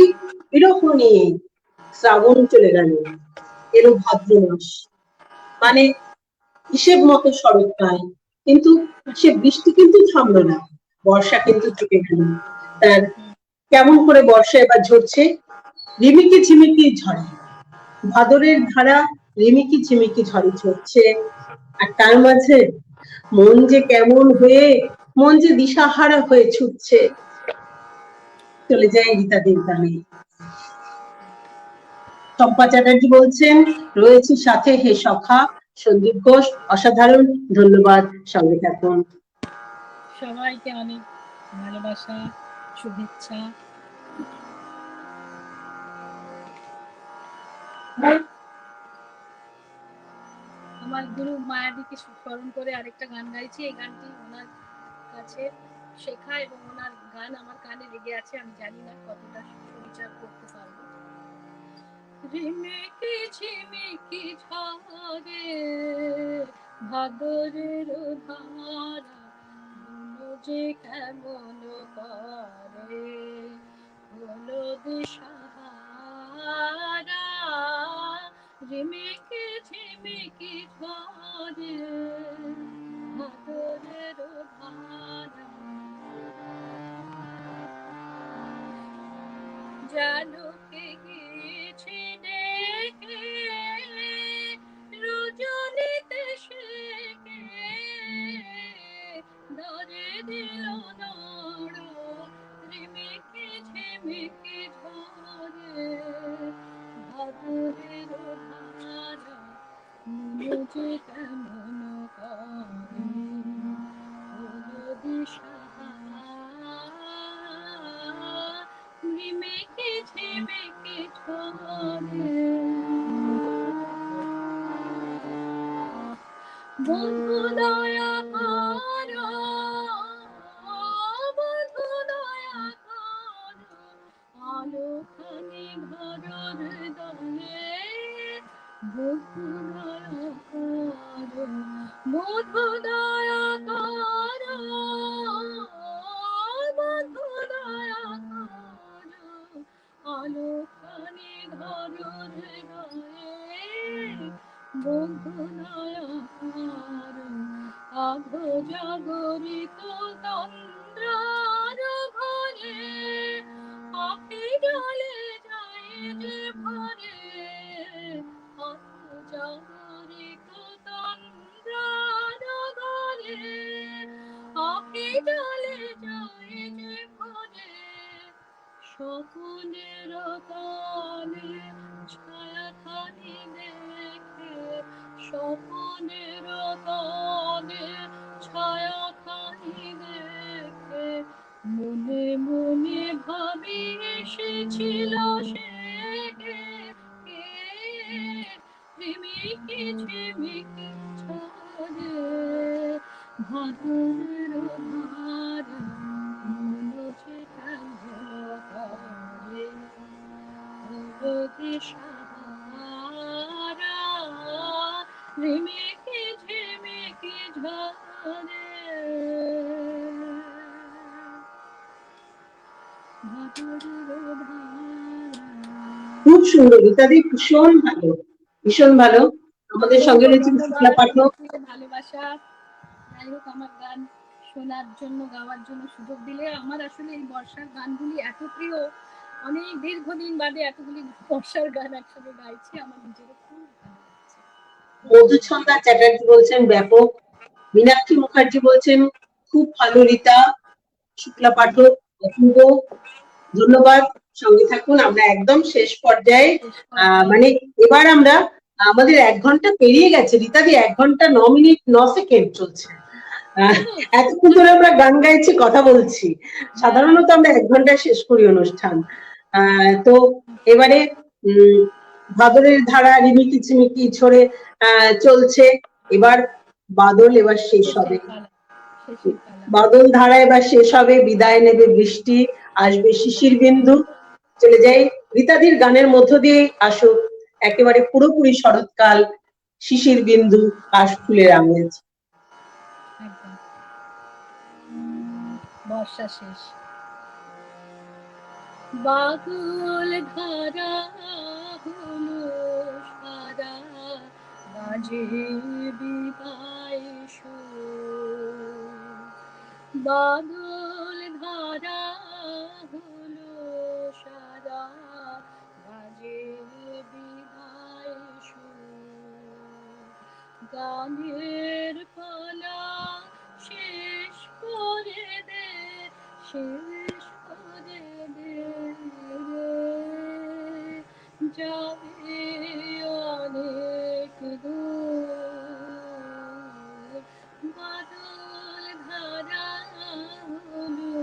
বিরহ নিয়ে শ্রাবণ চলে গেল, এলো ভাদ্র মাস, মানে হিসেব মতো শরৎকাল, কিন্তু সে বৃষ্টি কিন্তু থামলো না, বর্ষা কিন্তু থেকে গেল। তার কেমন করে বর্ষা এবার ঝরছে, রিমিকি ঝিমিকি ঝড়ে, ভাদরের ধারা রিমিকি ঝিমিকি ঝড়ে ঝরছে। আর তার মাঝে মন যে কেমন হয়ে, মন যে দিশাহারা হয়ে ছুটছে। চলে যায় রীতাদের গানে। চম্পা চ্যাটার্জি বলছেন, রয়েছে সাথে হে সখা। সন্দীপ ঘোষ, অসাধারণ, ধন্যবাদ, সঙ্গে থাকুন। সবাইকে অনেক ভালোবাসা, শুভেচ্ছা। আমার গুরু মায়াদিকে স্মরণ করে আরেকটা গান গাইছি। এই গানটি ওনার কাছে শেখা এবং ওনার গান আমার কানে লেগে আছে, আমি জানি না কতটা সুবিচার করতে পারবো। ঝিমিকি ঝিমিকি ঝরে ভাদরের ধারা, যে কেমন করে হলো দিশাহারা। ঝিমিকি ঝিমিকি ঝরে ভাদরের ধারা, জানুকে গিয়েছি ডেকে রজনীতে শেখে, ধরে দিল নড় ঝিমিকি ঝিমিকি ঝরে ভাদরের ধারা, মনে যে কেমন করে হলো দিশাহারা। ঝিমিকি ঝিমিকি ঝরে বন্ধু দয়া করো, বন্ধু দয়া করো, আলোখানি ঘর হৃদয়ে, বন্ধু দয়া করো, বন্ধু দয়া করো, বন্ধু দয়া করো, আলোখানি ঘর হৃদয়ে, রঘুনায়কার আধো জাগরিত তন্দ্রার ঘরে আখি জলে যায় যে ভরে আধো জাগরিত তন্দ্রার ঘরে আখি জলে যায় যে ভরে স্বপনের তালে ছায়াখানি দেখে স্বপনের তালে ছায়াখানি দেখে মনে মনে ভাবি এসেছিল সে ঝিমিকি ঝিমিকি ঝরে ভাদরের ধারা মনে করে সাহারা ঝিমিকি ঝিমিকি ঝরে ভাদরের ধারা। খুব সুন্দর রীতাদি, ভীষণ ভালো, ভীষণ ভালো। আমাদের সঙ্গে রয়েছেন শুক্লা পাঠক। ভালোবাসা। যাই হোক, আমার গান শোনার জন্য, গাওয়ার জন্য সুযোগ দিলে। আমার আসলে এই বর্ষার গানগুলি এত প্রিয়, অনেক দীর্ঘদিন বাদে এতগুলি বর্ষার গান একসাথে গাইছি, আমার নিজেরও খুব ভালো লাগছে। মধুছন্দা চ্যাটার্জি বলছেন ব্যাপক, মীনাক্ষী মুখার্জি বলছেন খুব ভালো রীতা, শুক্লা পাঠক অপূর্ব, ধন্যবাদ। সঙ্গে থাকুন, আমরা একদম শেষ পর্যায়ে, মানে এবার আমরা আমাদের 1 ঘন্টা পেরিয়ে গেছে রীতাদি, 1 ঘন্টা 9 মিনিট 9 সেকেন্ড চলছে। এতক্ষণ ধরে আমরা গান গাইছি, কথা বলছি। সাধারণত আমরা 1 ঘন্টায় শেষ করি অনুষ্ঠান। তো এবারে ভাদরের ধারা রিমিকি চিমিকি ঝরে চলছে। এবার বাদল এবার শেষ হবে, বাদল ধারা এবার শেষ হবে, বিদায় নেবে বৃষ্টি, আসবে শিশির বিন্দু। চলে যাই রীতাদির গানের মধ্য দিয়ে আসুক একেবারে পুরোপুরি শরৎকাল, শিশির বিন্দু, কাশফুলের আমেজ। বর্ষা শেষ। বাদল ধারা হলো সারা, বাজে বিদায় সুর। বাদল ধারা হলো সারা, বাজে বিদায় সুর। গানের পালা শেষ করে দে, শেষ করে দে, যাবে অনেক দূর। বাদল ধারা হলো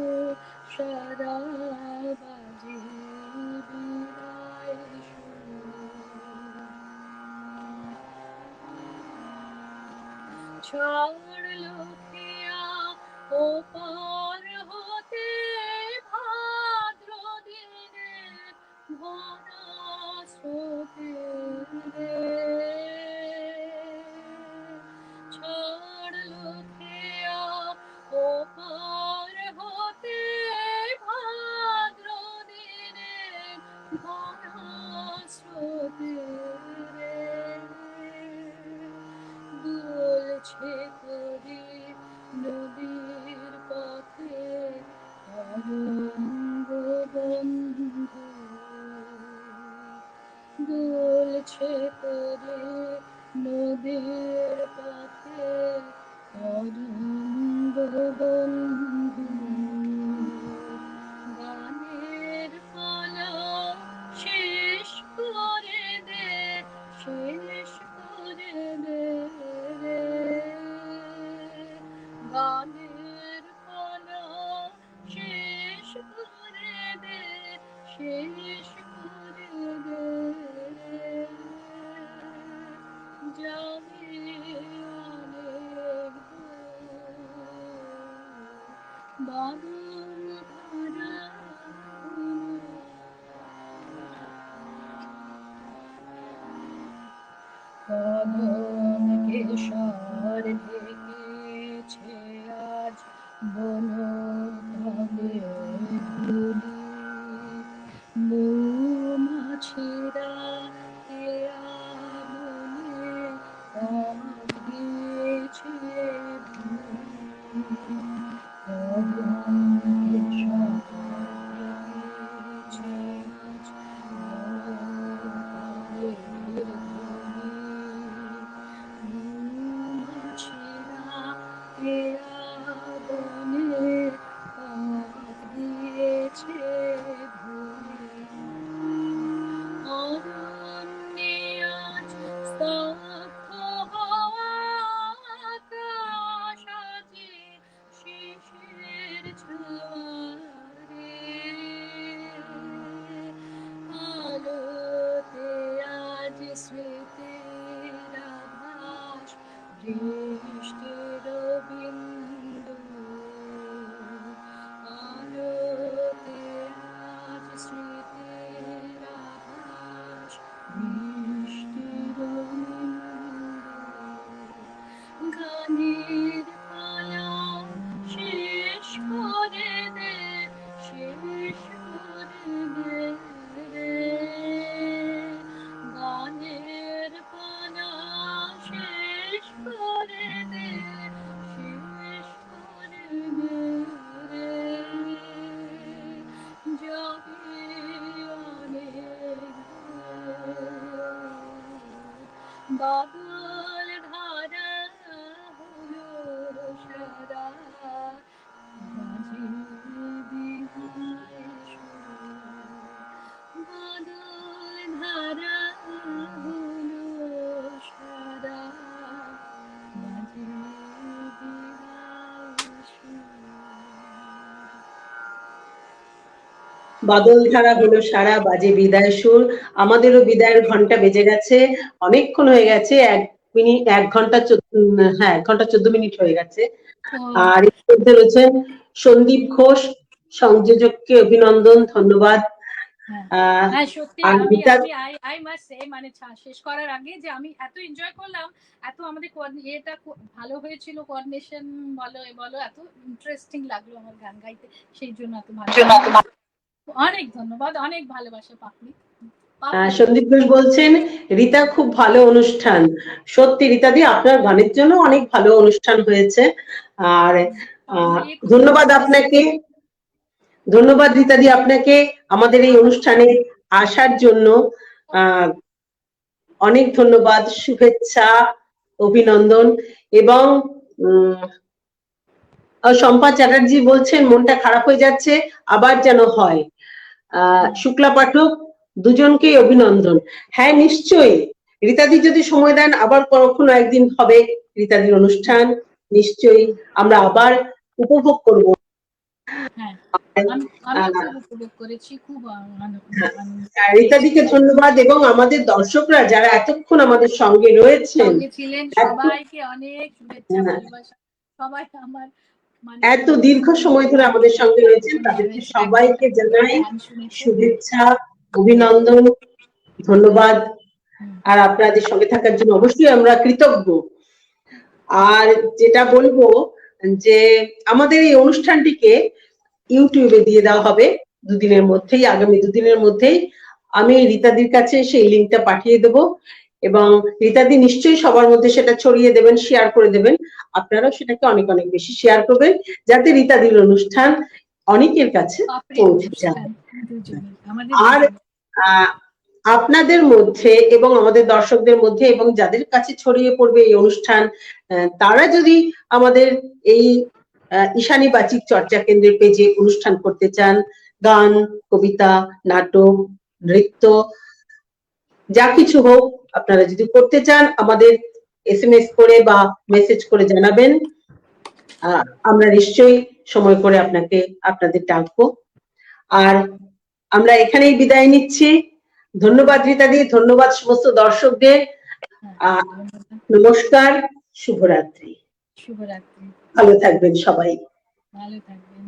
সারা, বাজে বিদায় সুর। ছাড়লো খেয়া ও পার হতে ভাদ্র দিনের ভরা স্রোতে রে। ছাড়লো খেয়া ও পার হতে ভাদ্র দিনের ভরা স্রোতে রে। দুলছে তরি নদীর পথে তরঙ্গ বন্ধু, দুলছে তরি নদীর পথে তরঙ্গ বন্ধু। গানের পালা শেষ করে দে, শেষ করে দে, গানের পালা শেষ করে দে, শেষ করে দে, যাবে অনেক দূর। বাদল ধারা কদম কেশর ঢেকেছে আজ বনতলে ধুলি। মৌমাছিরা কেয়া বনে বৃষ্টির বিন্দু আলোতে আজ স্মৃতির আভাস, বৃষ্টির বিন্দু গানের পালা শেষ করে দে, শেষ করে দে রে। গানের পালা শেষ করে দে, শেষ করে দে রে। যাবে অনেক বাদল ধারা হলো সারা, মাঝে বিহায় বাদল ধারা হলো সারা, মাঝে বাদল ধারা হলো সারা, বাজে বিদায় সুর। আমাদেরও বিদায়ের ঘন্টা বেজে গেছে, অনেকক্ষণ হয়ে গেছে, 1 ঘন্টা 14 মিনিট হয়ে গেছে। আর এর মধ্যে রয়েছেন সন্দীপ ঘোষ, সংযোজককে অভিনন্দন, ধন্যবাদ। হ্যাঁ সত্যি, আই মাস্ট সে মানে শেষ করার আগে যে আমি এত এনজয় করলাম, এত আমাদের এটা ভালো হয়েছিল, কোঅর্ডিনেশন বলো এত ইন্টারেস্টিং লাগলো আমার গান গাইতে, সেই জন্য এত ভালো। অনেক ধন্যবাদ, অনেক ভালোবাসা পাপড়ি। সন্দীপ ঘোষ বলছেন রীতা খুব ভালো অনুষ্ঠান। সত্যি রীতাদি, আপনার গানের জন্য অনেক ভালো অনুষ্ঠান হয়েছে। আর ধন্যবাদ আপনাকে, ধন্যবাদ রীতাদি আপনাকে আমাদের এই অনুষ্ঠানে আসার জন্য। অনেক ধন্যবাদ, শুভেচ্ছা, অভিনন্দন। এবং শম্পা চ্যাটার্জি বলছেন মনটা খারাপ হয়ে যাচ্ছে, আবার যেন হয়। শুক্লা পাঠক, দুজনকেই অভিনন্দন। হ্যাঁ নিশ্চয়ই, রীতাদি যদি সময় দেন আবার কখনো একদিন হবে রীতাদির অনুষ্ঠান, নিশ্চয়ই আমরা আবার উপভোগ করব। রীতাদিকে ধন্যবাদ, এবং আমাদের দর্শকরা যারা এতক্ষণ আমাদের সঙ্গে রয়েছেন সবাইকে অনেক শুভেচ্ছা, ভালোবাসা। সবাই আমার এত দীর্ঘ সময় ধরে আমাদের সঙ্গে রয়েছেন, তাদেরকে সবাইকে জানাই শুভেচ্ছা, অভিনন্দন, ধন্যবাদ। আর আপনাদের সঙ্গে থাকার জন্য অবশ্যই আমরা কৃতজ্ঞ। আর যেটা বলবো যে আমাদের এই অনুষ্ঠানটিকে ইউটিউবে দিয়ে দেওয়া হবে দুদিনের মধ্যেই, আগামী দুদিনের মধ্যেই। আমি রীতাদির কাছে সেই লিঙ্কটা পাঠিয়ে দেব, এবং রীতাদি নিশ্চয়ই সবার মধ্যে সেটা ছড়িয়ে দেবেন, শেয়ার করে দেবেন। আপনারাও সেটাকে অনেক অনেক বেশি শেয়ার করবেন, যাতে রীতাদির অনুষ্ঠান অনেকের কাছে পৌঁছে যায়। আর আপনাদের মধ্যে এবং আমাদের দর্শকদের মধ্যে এবং যাদের কাছে ছড়িয়ে পড়বে এই অনুষ্ঠান, তারা যদি আমাদের এই ঈশানী বাচিক চর্চা কেন্দ্রের পেজে অনুষ্ঠান করতে চান, গান, কবিতা, নাটক, নৃত্য, যা কিছু হোক আপনারা যদি করতে চান, আমাদের SMS করে বা মেসেজ করে জানাবেন। আমরা নিশ্চয়ই সময় করে আপনাদের ডাকবো। আর আমরা এখানেই বিদায় নিচ্ছি। ধন্যবাদ রীতাদি, ধন্যবাদ সমস্ত দর্শকদের। নমস্কার, শুভরাত্রি। শুভরাত্রি, ভালো থাকবেন সবাই। ভালো থাকবেন।